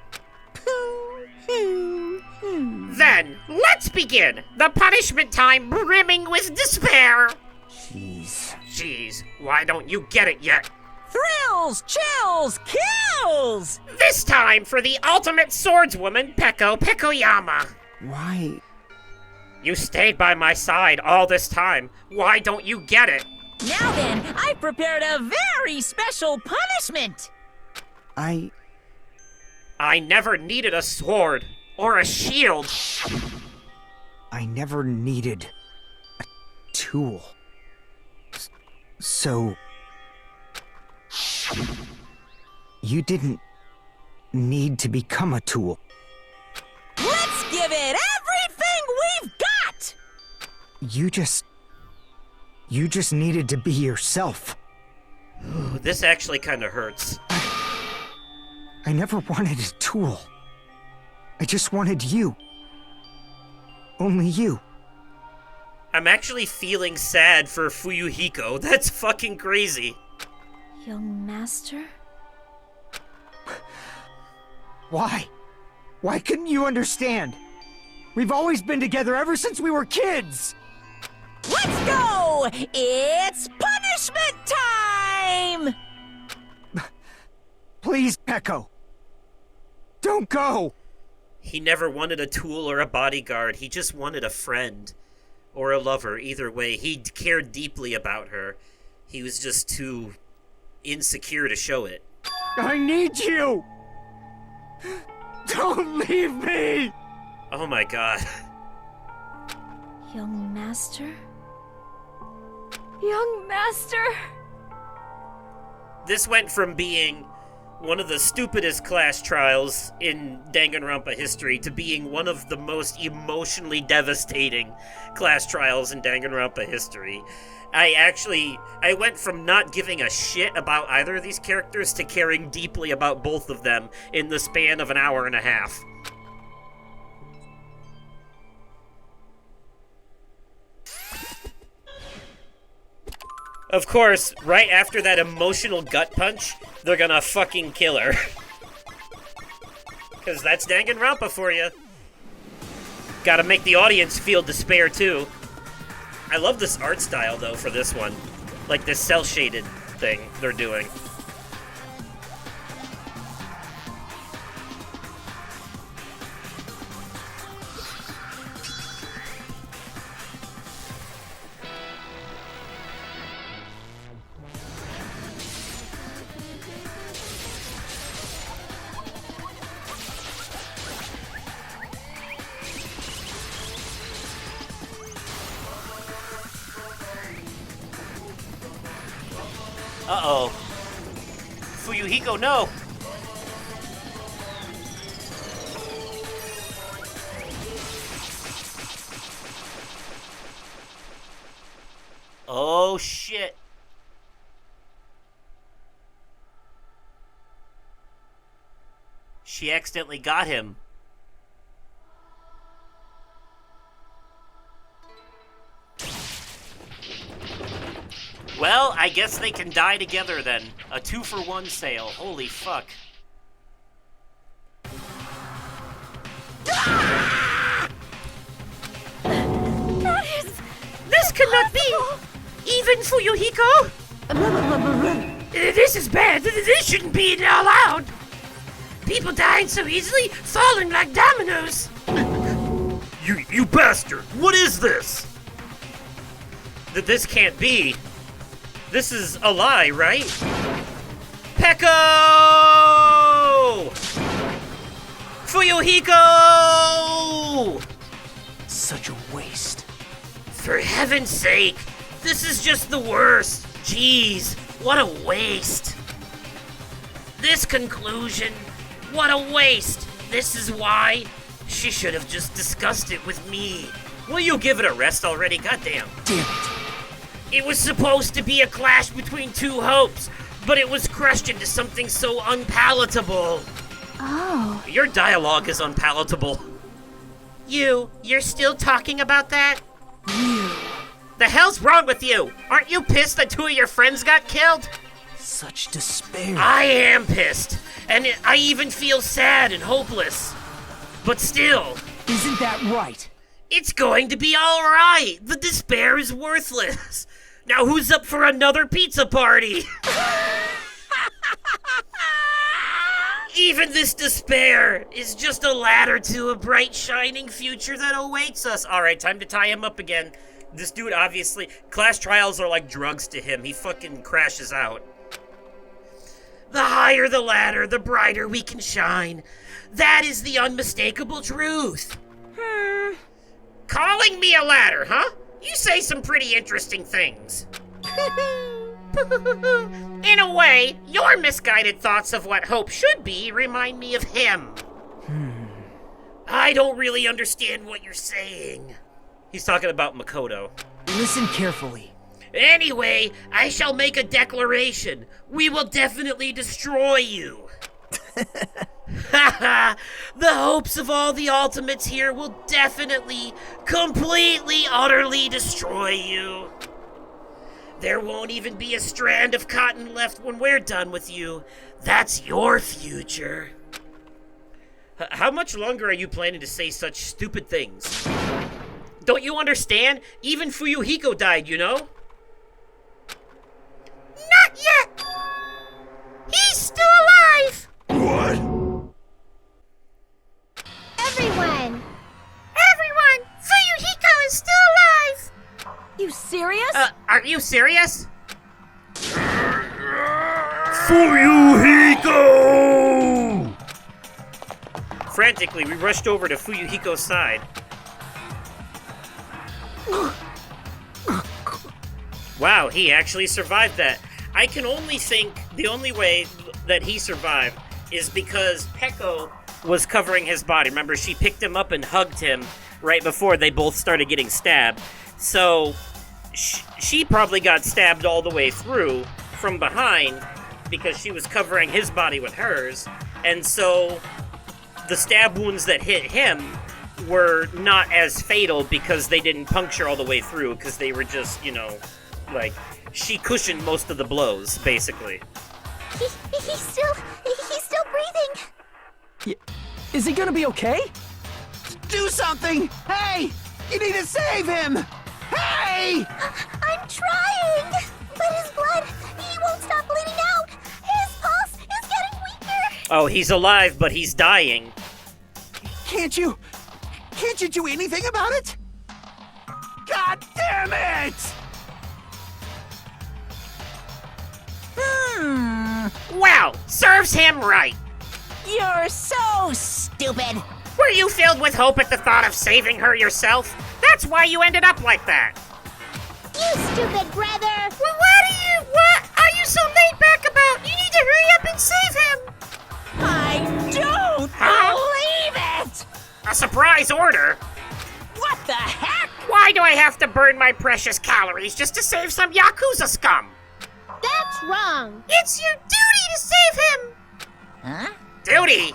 Then, let's begin. The punishment time brimming with despair. Jeez, why don't you get it yet? Thrills, chills, kills! This time for the ultimate swordswoman, Peko Pekoyama. Why? You stayed by my side all this time. Why don't you get it? Now then, I prepared a very special punishment. I never needed a sword or a shield. I never needed a tool. So... you didn't need to become a tool. Let's give it everything we've got! You just needed to be yourself. This actually kind of hurts. I never wanted a tool. I just wanted you. Only you. I'm actually feeling sad for Fuyuhiko. That's fucking crazy. Young master? Why? Why couldn't you understand? We've always been together ever since we were kids! Let's go! It's punishment time! Please, Peko. Don't go! He never wanted a tool or a bodyguard. He just wanted a friend. Or a lover. Either way, he cared deeply about her. He was just too insecure to show it. I need you! Don't leave me! Oh my god. Young master? Young master! This went from being one of the stupidest class trials in Danganronpa history to being one of the most emotionally devastating class trials in Danganronpa history. I went from not giving a shit about either of these characters to caring deeply about both of them in the span of an hour and a half. Of course, right after that emotional gut punch, they're gonna fucking kill her. Because that's Danganronpa for you. Gotta make the audience feel despair, too. I love this art style, though, for this one. Like this cel-shaded thing they're doing. Uh-oh. Fuyuhiko, no! Oh, shit. She accidentally got him. Well, I guess they can die together then. A 2-for-1 sale. Holy fuck. This cannot be! Even Fuyuhiko? This is bad. This shouldn't be allowed. People dying so easily, falling like dominoes. You bastard! What is this? This can't be. This is a lie, right? Peko! Fuyuhiko! Such a waste. For heaven's sake, this is just the worst. Jeez, what a waste. This conclusion, what a waste. This is why she should have just discussed it with me. Will you give it a rest already? Goddamn. Damn it. It was supposed to be a clash between two hopes, but it was crushed into something so unpalatable. Oh. Your dialogue is unpalatable. You're still talking about that? The hell's wrong with you? Aren't you pissed that 2 of your friends got killed? Such despair. I am pissed, and I even feel sad and hopeless. But still, Isn't that right? it's going to be alright. The despair is worthless. Now who's up for another pizza party? Even this despair is just a ladder to a bright, shining future that awaits us. Alright, time to tie him up again. This dude obviously, class trials are like drugs to him. He fucking crashes out. The higher the ladder, the brighter we can shine. That is the unmistakable truth. Calling me a ladder, huh? You say some pretty interesting things. In a way, your misguided thoughts of what hope should be remind me of him. I don't really understand what you're saying. He's talking about Makoto. Listen carefully. Anyway, I shall make a declaration. We will definitely destroy you. Haha, the hopes of all the ultimates here will definitely, completely, utterly destroy you. There won't even be a strand of cotton left when we're done with you. That's your future. How much longer are you planning to say such stupid things? Don't you understand? Even Fuyuhiko died, you know? Not yet! He's still alive! What? Everyone! Everyone! Fuyuhiko is still alive! You serious? Are you serious? Fuyuhiko! Frantically, we rushed over to Fuyuhiko's side. Wow, he actually survived that. I can only think the only way that he survived is because Peko was covering his body. Remember, she picked him up and hugged him right before they both started getting stabbed. So she probably got stabbed all the way through from behind because she was covering his body with hers. And so the stab wounds that hit him were not as fatal because they didn't puncture all the way through, because they were just, you know, like, she cushioned most of the blows, basically. He's still breathing. Is he gonna be okay? Do something! Hey! You need to save him! Hey! I'm trying, but his blood, he won't stop bleeding out. His pulse is getting weaker. Oh, he's alive, but he's dying. Can't you do anything about it? God damn it! Well, serves him right. You're so stupid. Were you filled with hope at the thought of saving her yourself? That's why you ended up like that. You stupid brother. Well, what are you so laid back about? You need to hurry up and save him. I don't believe it! A surprise order? What the heck? Why do I have to burn my precious calories just to save some Yakuza scum? That's wrong. It's your duty to save him! Huh? Duty?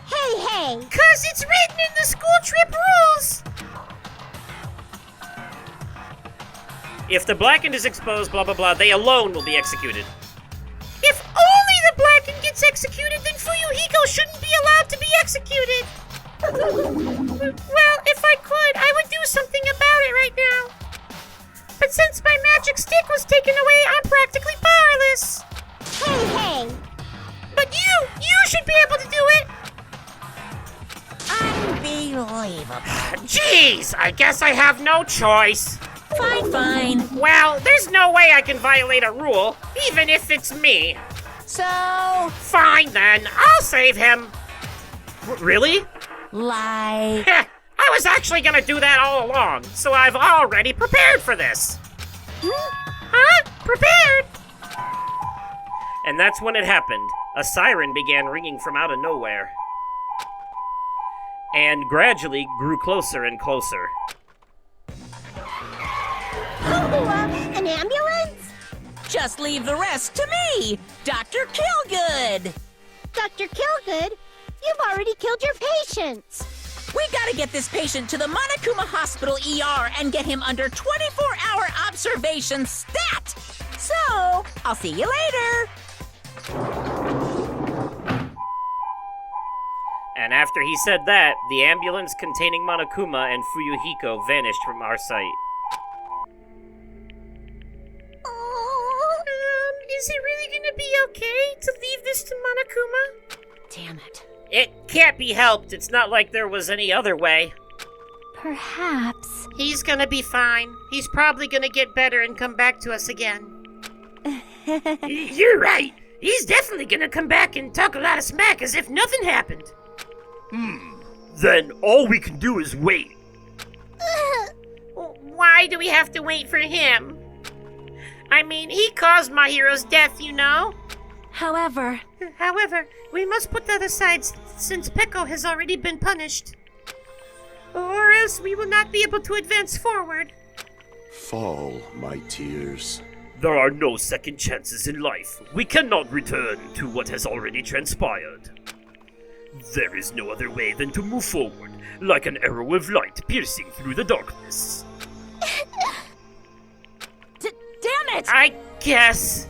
Hey. 'Cause it's written in the school trip rules! If the blackened is exposed, blah blah blah, they alone will be executed. If only the blackened gets executed, then Fuyuhiko shouldn't be allowed to be executed! Well, if I could, I would do something about it right now. But since my magic stick was taken away, I'm practically powerless. Hey. But you should be able to do it. Unbelievable. Jeez, I guess I have no choice. Fine. Well, there's no way I can violate a rule, even if it's me. So, Fine then, I'll save him. Really? like... Heh, I was actually gonna do that all along, so I've already prepared for this. Huh? Prepared? And that's when it happened. A siren began ringing from out of nowhere. And gradually grew closer and closer. An ambulance? Just leave the rest to me, Dr. Killgood. Dr. Killgood, you've already killed your patients. We gotta get this patient to the Monokuma Hospital ER and get him under 24-hour observation stat! So, I'll see you later. And after he said that, the ambulance containing Monokuma and Fuyuhiko vanished from our sight. Is it really gonna be okay to leave this to Monokuma? Damn it. It can't be helped. It's not like there was any other way. Perhaps. He's gonna be fine. He's probably gonna get better and come back to us again. You're right. He's definitely gonna come back and talk a lot of smack as if nothing happened. Then all we can do is wait. Why do we have to wait for him? I mean, he caused my hero's death, you know? However, we must put that aside since Peko has already been punished. Or else we will not be able to advance forward. Fall, my tears. There are no second chances in life. We cannot return to what has already transpired. There is no other way than to move forward, like an arrow of light piercing through the darkness. Damn it! I guess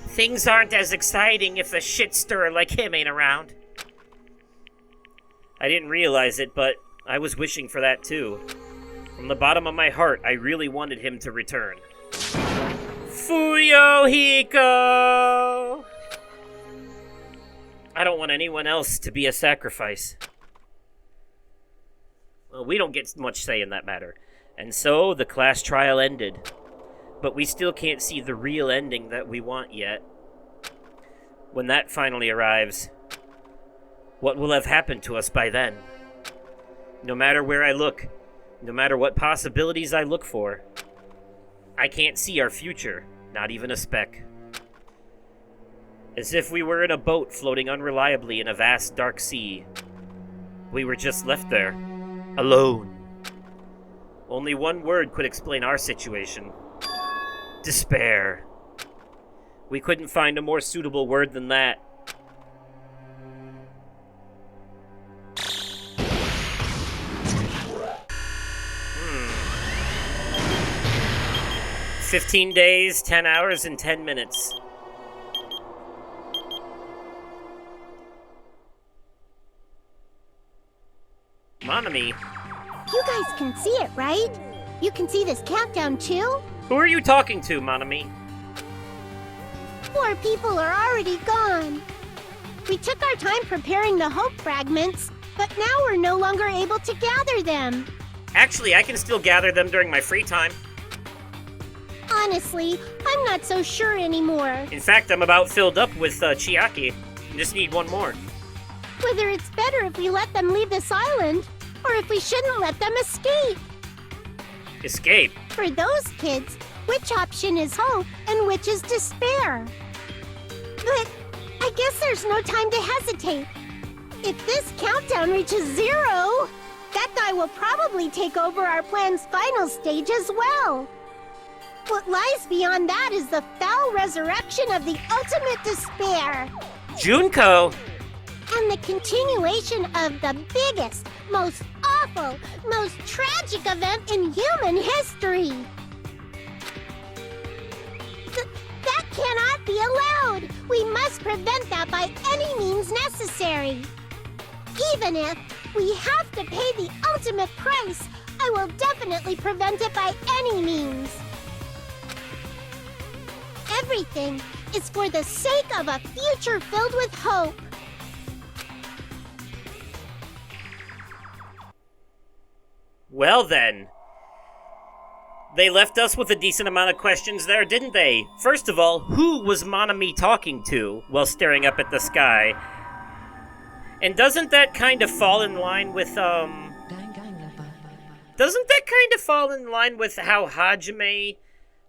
things aren't as exciting if a shit stirrer like him ain't around. I didn't realize it, but I was wishing for that too. From the bottom of my heart, I really wanted him to return. Fuyuhiko! I don't want anyone else to be a sacrifice. Well, we don't get much say in that matter. And so, the class trial ended. But we still can't see the real ending that we want yet. When that finally arrives, what will have happened to us by then? No matter where I look, no matter what possibilities I look for, I can't see our future, not even a speck. As if we were in a boat floating unreliably in a vast dark sea. We were just left there, alone. Only one word could explain our situation. Despair. We couldn't find a more suitable word than that. 15 days, 10 hours, and 10 minutes. Monami. You guys can see it, right? You can see this countdown too? Who are you talking to, Monami? 4 people are already gone. We took our time preparing the hope fragments, but now we're no longer able to gather them. Actually, I can still gather them during my free time. Honestly, I'm not so sure anymore. In fact, I'm about filled up with Chiaki. Just need one more. Whether it's better if we let them leave this island, or if we shouldn't let them escape. Escape? For those kids, which option is hope and which is despair? But I guess there's no time to hesitate. If this countdown reaches 0, that guy will probably take over our plan's final stage as well. What lies beyond that is the foul resurrection of the ultimate despair. Junko! And the continuation of the biggest, most awful, most tragic event in human history. That cannot be allowed. We must prevent that by any means necessary. Even if we have to pay the ultimate price, I will definitely prevent it by any means. Everything is for the sake of a future filled with hope. Well then. They left us with a decent amount of questions there, didn't they? First of all, who was Monami talking to while staring up at the sky? And doesn't that kind of fall in line with, Doesn't that kind of fall in line with how Hajime,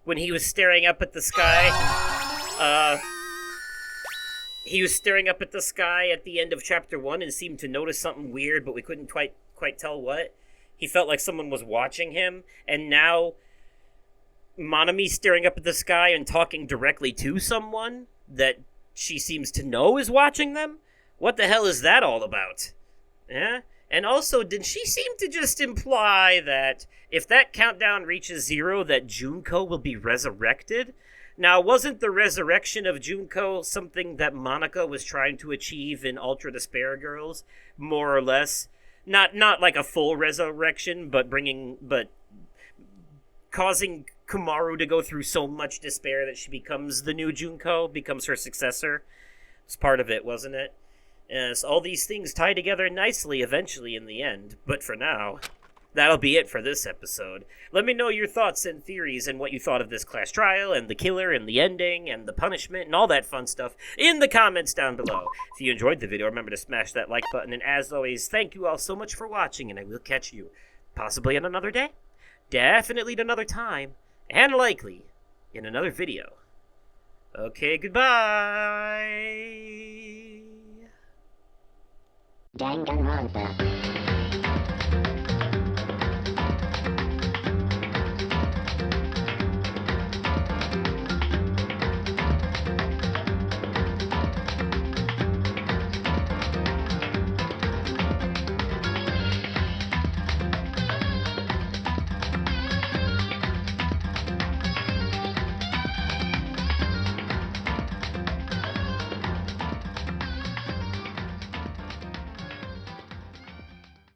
when he was staring up at the sky, he was staring up at the sky at the end of chapter 1 and seemed to notice something weird, but we couldn't quite tell what. He felt like someone was watching him, and now Monami's staring up at the sky and talking directly to someone that she seems to know is watching them? What the hell is that all about? Yeah? And also, did she seem to just imply that if that countdown reaches 0, that Junko will be resurrected? Now, wasn't the resurrection of Junko something that Monica was trying to achieve in Ultra Despair Girls, more or less? Not like a full resurrection, but causing Kumaru to go through so much despair that she becomes the new Junko, becomes her successor. It's part of it, wasn't it? So all these things tie together nicely eventually in the end, but for now, that'll be it for this episode. Let me know your thoughts and theories and what you thought of this class trial and the killer and the ending and the punishment and all that fun stuff in the comments down below. If you enjoyed the video, remember to smash that like button, and as always, thank you all so much for watching, and I will catch you possibly on another day, definitely at another time, and likely in another video. Okay, goodbye! Danganronpa.